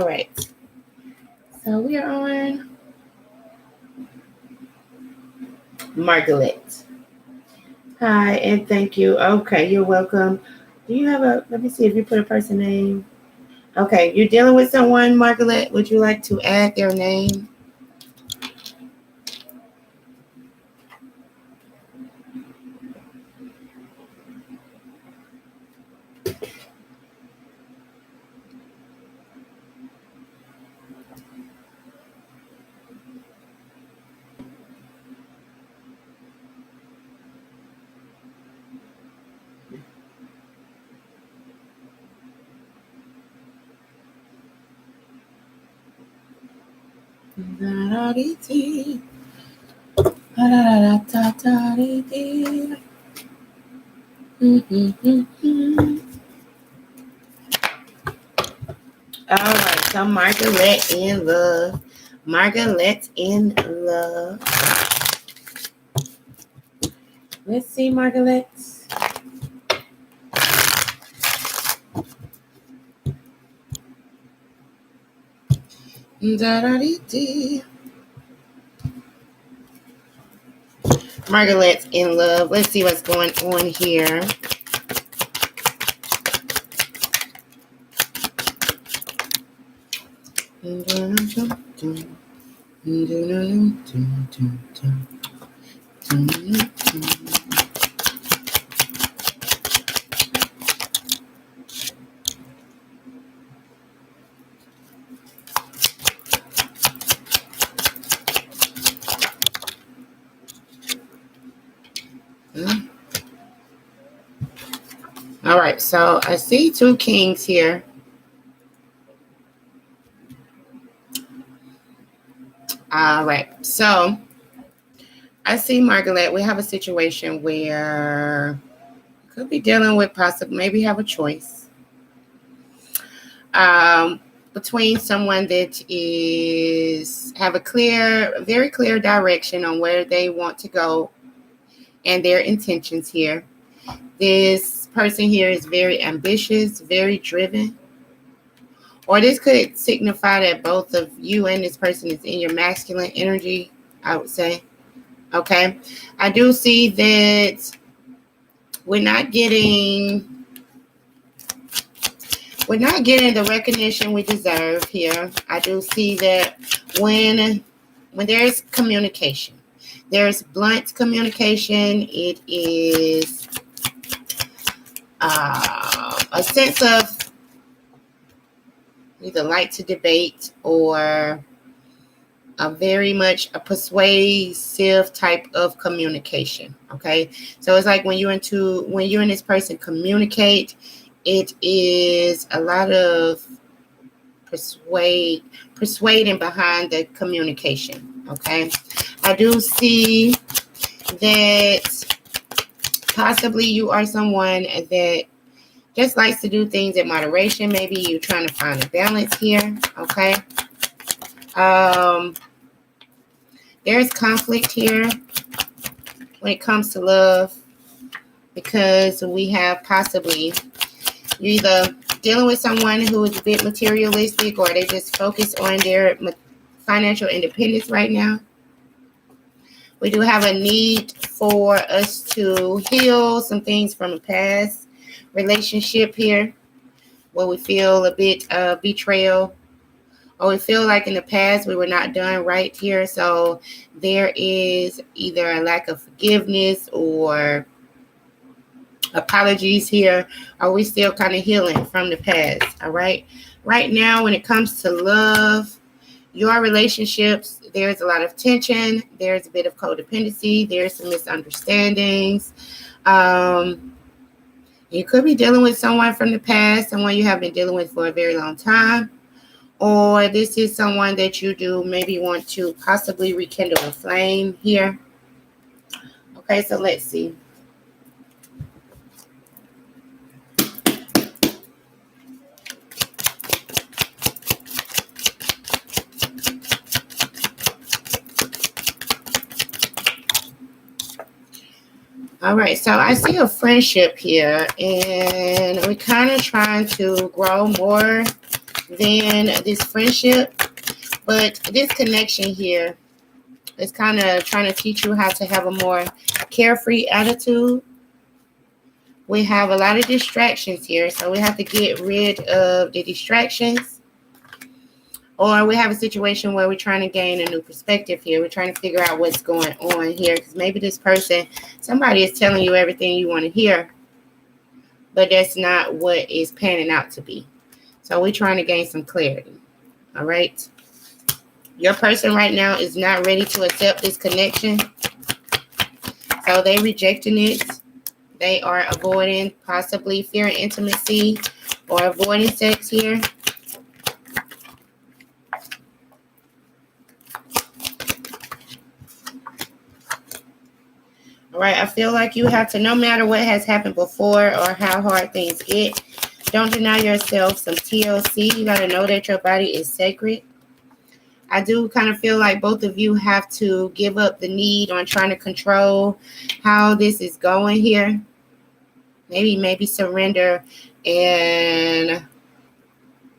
right. So we are on Margaret. Hi, and thank you. Okay, you're welcome. Do you have a, let me see if you put a person name. Okay, you're dealing with someone, Margaret. Would you like to add their name? All right, so Margaret in love. Margaret in love. Let's see, Margaret. Margaret's in love. Let's see what's going on here. All right, so I see two kings here. All right, so I see Margaret. We have a situation where could be dealing with possibly maybe have a choice between someone that is have a clear, very clear direction on where they want to go and their intentions here. This person here is very ambitious, very driven. Or this could signify that both of you and this person is in your masculine energy, I would say. Okay. I do see that we're not getting the recognition we deserve here. I do see that when there's communication, there's blunt communication. It is a sense of either like to debate or a very much a persuasive type of communication. Okay, so it's like when you and this person communicate, it is a lot of persuading behind the communication. Okay, I do see that possibly you are someone that just likes to do things in moderation. Maybe you're trying to find a balance here. Okay. There's conflict here when it comes to love, because we have possibly you either dealing with someone who is a bit materialistic, or they just focus on their financial independence right now. We do have a need for us to heal some things from a past relationship here, where we feel a bit of betrayal, or we feel like in the past we were not done right here. So there is either a lack of forgiveness or apologies here. Are we still kind of healing from the past? All right. Right now, when it comes to love, your relationships, there's a lot of tension. There's a bit of codependency. There's some misunderstandings. You could be dealing with someone from the past, someone you have been dealing with for a very long time. Or this is someone that you do maybe want to possibly rekindle a flame here. Okay, so let's see. All right, so I see a friendship here, and we're kind of trying to grow more than this friendship, but this connection here is kind of trying to teach you how to have a more carefree attitude. We have a lot of distractions here, so we have to get rid of the distractions. Or we have a situation where we're trying to gain a new perspective here. We're trying to figure out what's going on here, because maybe this person, somebody is telling you everything you want to hear, but that's not what is panning out to be. So we're trying to gain some clarity. All right. Your person right now is not ready to accept this connection. So they're rejecting it. They are avoiding, possibly fearing intimacy or avoiding sex here. All right, I feel like you have to, no matter what has happened before or how hard things get, don't deny yourself some TLC. You got to know that your body is sacred. I do kind of feel like both of you have to give up the need on trying to control how this is going here. Maybe surrender and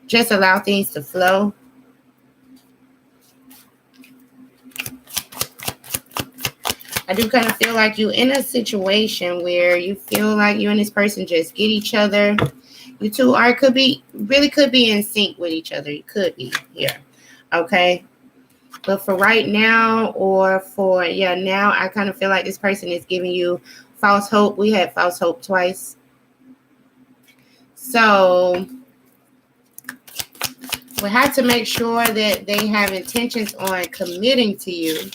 just allow things to flow. I do kind of feel like you're in a situation where you feel like you and this person just get each other. You two could be in sync with each other. You could be here. Okay. But for right now, or for, now, I kind of feel like this person is giving you false hope. We had false hope twice. So we have to make sure that they have intentions on committing to you.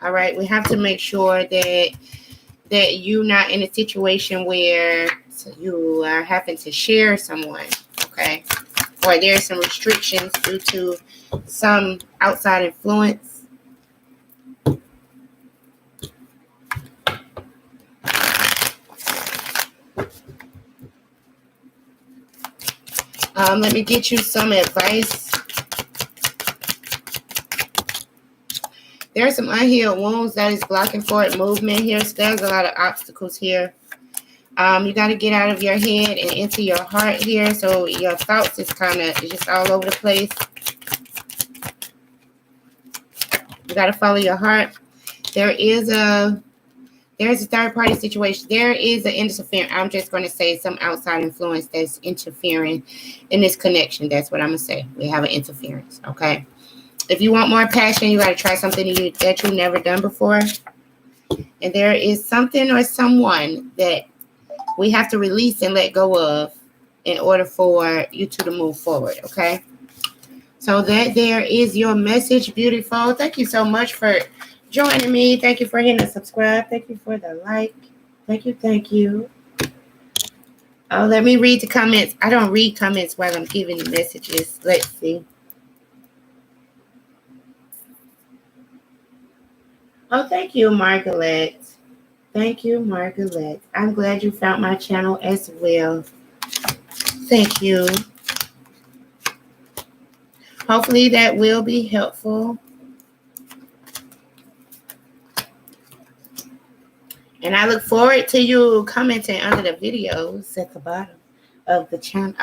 All right. We have to make sure that you're not in a situation where you are having to share someone. Okay. Or there's some restrictions due to some outside influence. Let me get you some advice. There are some unhealed wounds that is blocking forward movement here. So there's a lot of obstacles here. You got to get out of your head and into your heart here. So your thoughts is kind of just all over the place. You got to follow your heart. There's a third party situation. There is an interference. I'm just going to say some outside influence that's interfering in this connection. That's what I'm going to say. We have an interference. Okay. If you want more passion, you got to try something that you've never done before. And there is something or someone that we have to release and let go of in order for you two to move forward. Okay. So that there is your message, beautiful. Thank you so much for joining me. Thank you for hitting the subscribe. Thank you for the like. Thank you. Oh, let me read the comments. I don't read comments while I'm giving the messages. Let's see. Oh, thank you, Margaret. Thank you, Margaret. I'm glad you found my channel as well. Thank you. Hopefully that will be helpful. And I look forward to you commenting under the videos at the bottom of the channel.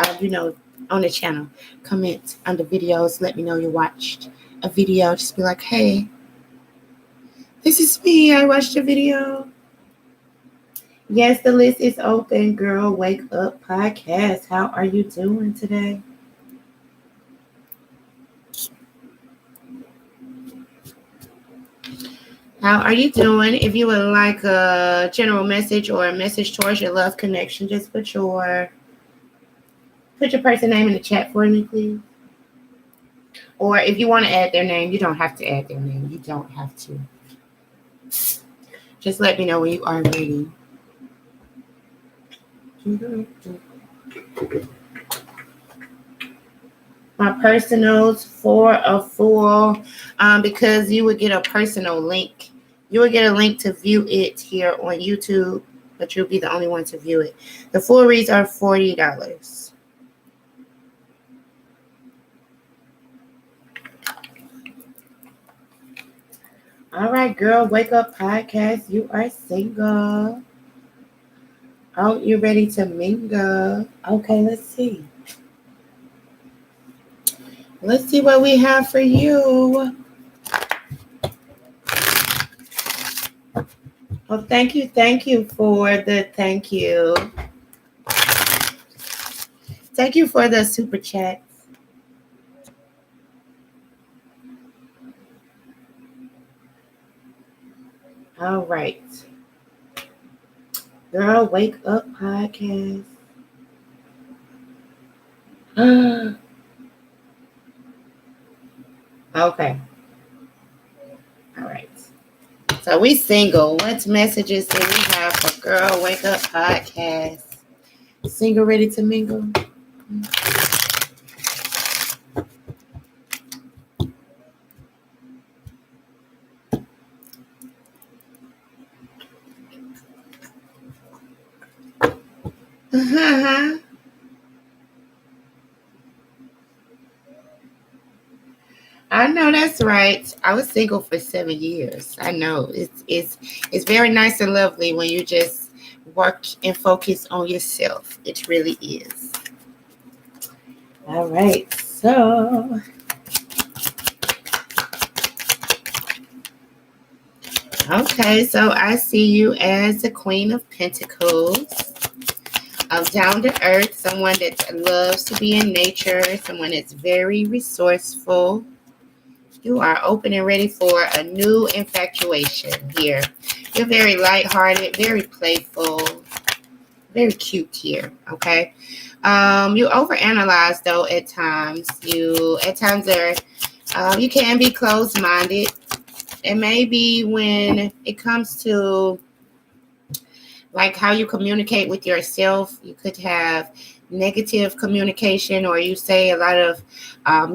On the channel. Comment under videos. Let me know you watched a video. Just be like, hey, this is me. I watched a video. Yes, the list is open. Girl, Wake Up Podcast. How are you doing today? How are you doing? If you would like a general message or a message towards your love connection, just put your person name in the chat for me, please. Or if you want to add their name, you don't have to add their name. You don't have to. Just let me know when you are ready. My personals for a full, because you would get a personal link. You will get a link to view it here on YouTube, but you'll be the only one to view it. The full reads are $40. All right, girl, Wake Up Podcast. You are single. Oh, you're ready to mingle. Okay, let's see. Let's see what we have for you. Oh, thank you for the thank you. Thank you for the super chat. All right. Girl, wake up podcast. Okay. All right. So we single. What messages do we have for Girl Wake Up podcast? Single ready to mingle? I know that's right. I was single for 7 years. I know it's very nice and lovely when you just work and focus on yourself. It really is. All right. So okay, so I see you as the Queen of Pentacles. Down to earth, someone that loves to be in nature, someone that's very resourceful. You are open and ready for a new infatuation here. You're very lighthearted, very playful, very cute here, okay? You overanalyze, though, at times. You can be closed-minded. And maybe when it comes to like how you communicate with yourself, you could have negative communication, or you say a lot of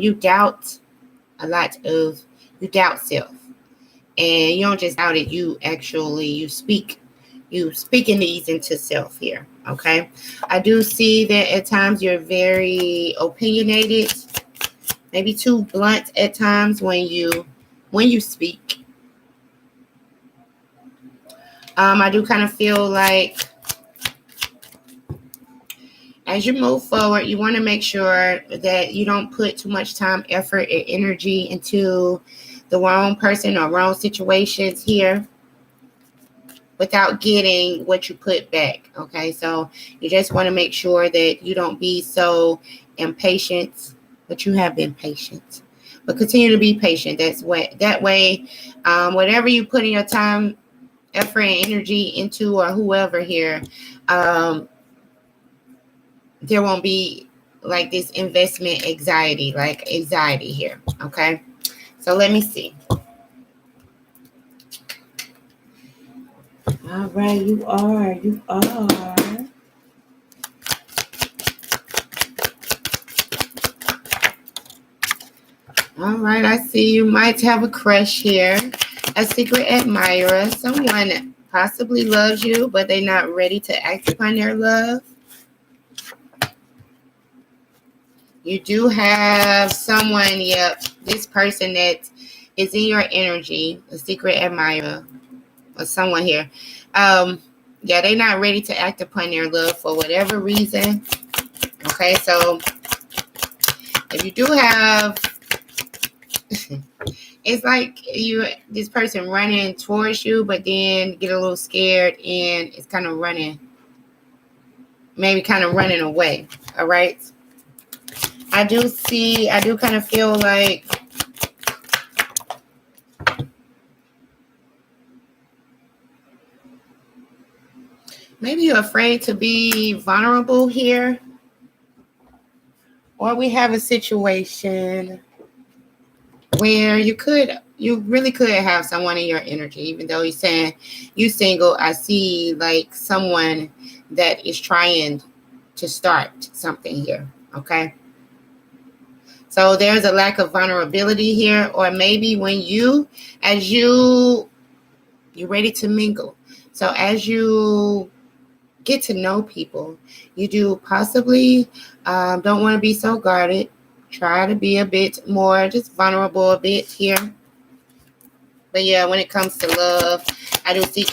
you doubt self, and you don't just doubt it, you speaking these into self here. Okay, I do see that at times you're very opinionated, maybe too blunt at times when you speak. I do kind of feel like as you move forward, you want to make sure that you don't put too much time, effort, and energy into the wrong person or wrong situations here without getting what you put back. Okay, so you just want to make sure that you don't be so impatient, but you have been patient. But continue to be patient. That way, whatever you put in your time, effort, and energy into, or whoever here, there won't be like this investment anxiety, here. Okay, so let me see. All right, you are. All right, I see you might have a crush here, a secret admirer, someone possibly loves you, but they're not ready to act upon their love. You do have someone, this person that is in your energy, a secret admirer, or someone here. They're not ready to act upon their love for whatever reason. Okay, so if you do have, it's like this person running towards you, but then get a little scared and it's kind of running away. All right. I do kind of feel like maybe you're afraid to be vulnerable here. Or we have a situation where you really could have someone in your energy, even though you're saying you single. I see like someone that is trying to start something here. Okay. So there's a lack of vulnerability here, or maybe when you're ready to mingle. So as you get to know people, you do possibly don't want to be so guarded. Try to be a bit more just vulnerable a bit here. But yeah, when it comes to love, I do see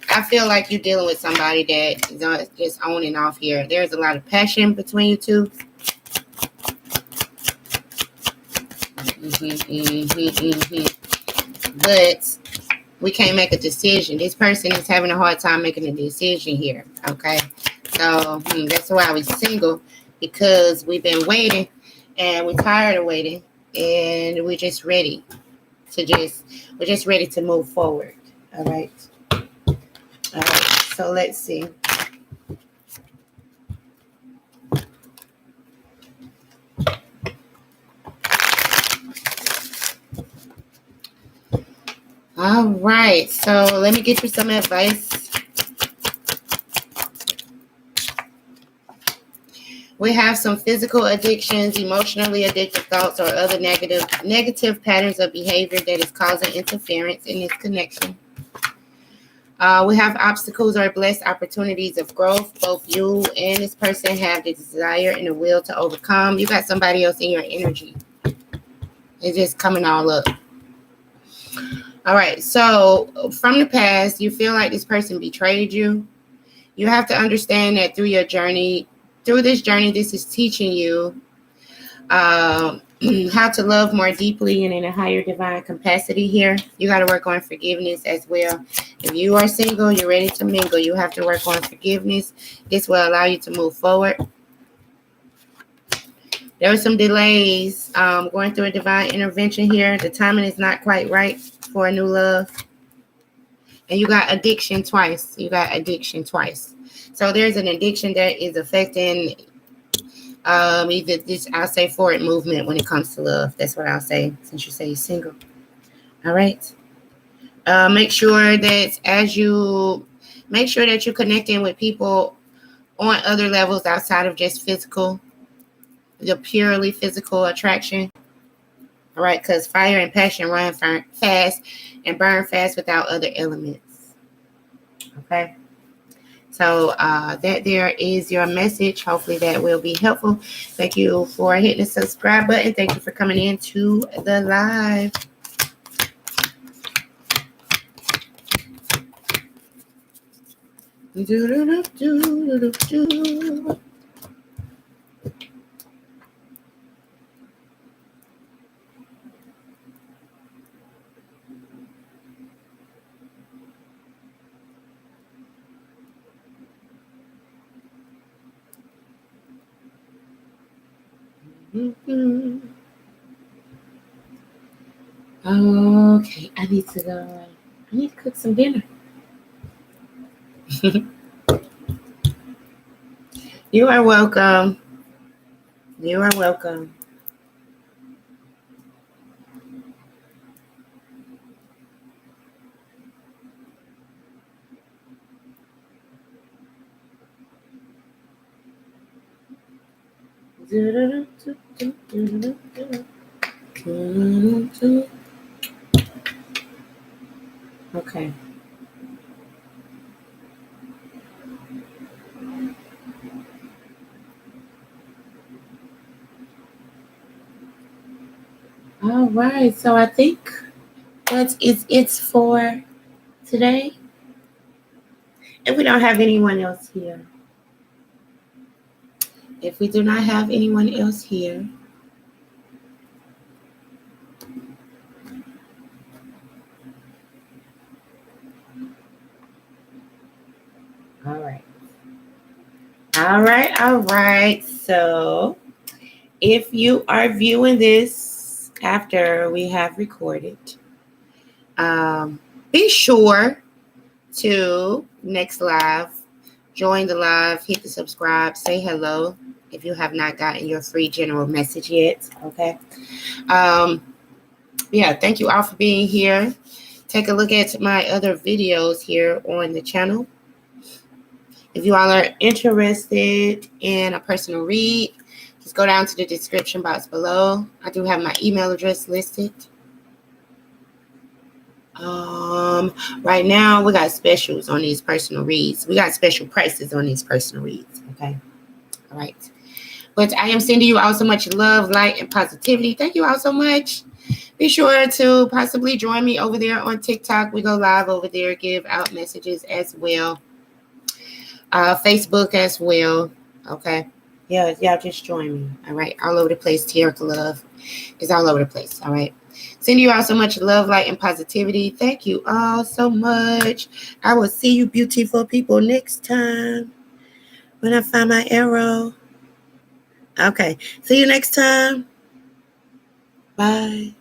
I feel like you're dealing with somebody that is just on and off here. There's a lot of passion between you two. But we can't make a decision. This person is having a hard time making a decision here. Okay. So that's why we're single, because we've been waiting and we're tired of waiting, and we're just ready to move forward. All right. So let's see. All right. So let me get you some advice. We have some physical addictions, emotionally addictive thoughts, or other negative patterns of behavior that is causing interference in this connection. We have obstacles or blessed opportunities of growth. Both you and this person have the desire and the will to overcome. You got somebody else in your energy. It's just coming all up. All right. So from the past, you feel like this person betrayed you. You have to understand that through this journey, this is teaching you how to love more deeply and in a higher divine capacity here. You got to work on forgiveness as well. If you are single, you're ready to mingle, you have to work on forgiveness. This will allow you to move forward. There were some delays going through a divine intervention here. The timing is not quite right for a new love. And you got addiction twice. So there's an addiction that is affecting either this, I'll say, forward movement when it comes to love. That's what I'll say, since you say you're single. All right. Make sure that you're connecting with people on other levels outside of just the purely physical attraction. All right, because fire and passion run fast and burn fast without other elements. Okay. So that there is your message. Hopefully that will be helpful. Thank you for hitting the subscribe button. Thank you for coming into the live. Okay, I need to cook some dinner. You are welcome. Okay. All right. So I think it's for today. If we don't have anyone else here. If we do not have anyone else here. All right. So if you are viewing this after we have recorded, be sure to next live, join the live, hit the subscribe, say hello if you have not gotten your free general message yet. Okay. Yeah, thank you all for being here. Take a look at my other videos here on the channel. If you all are interested in a personal read, just go down to the description box below. I do have my email address listed. Right now we got specials on these personal reads. We got special prices on these personal reads. Okay. All right. But I am sending you all so much love, light, and positivity. Thank you all so much. Be sure to possibly join me over there on TikTok. We go live over there, give out messages as well. Facebook as well. Okay. Yeah, y'all just join me. All right. All over the place. TerickaLove is all over the place. All right. Send you all so much love, light, and positivity. Thank you all so much. I will see you beautiful people next time when I find my arrow. Okay. See you next time. Bye.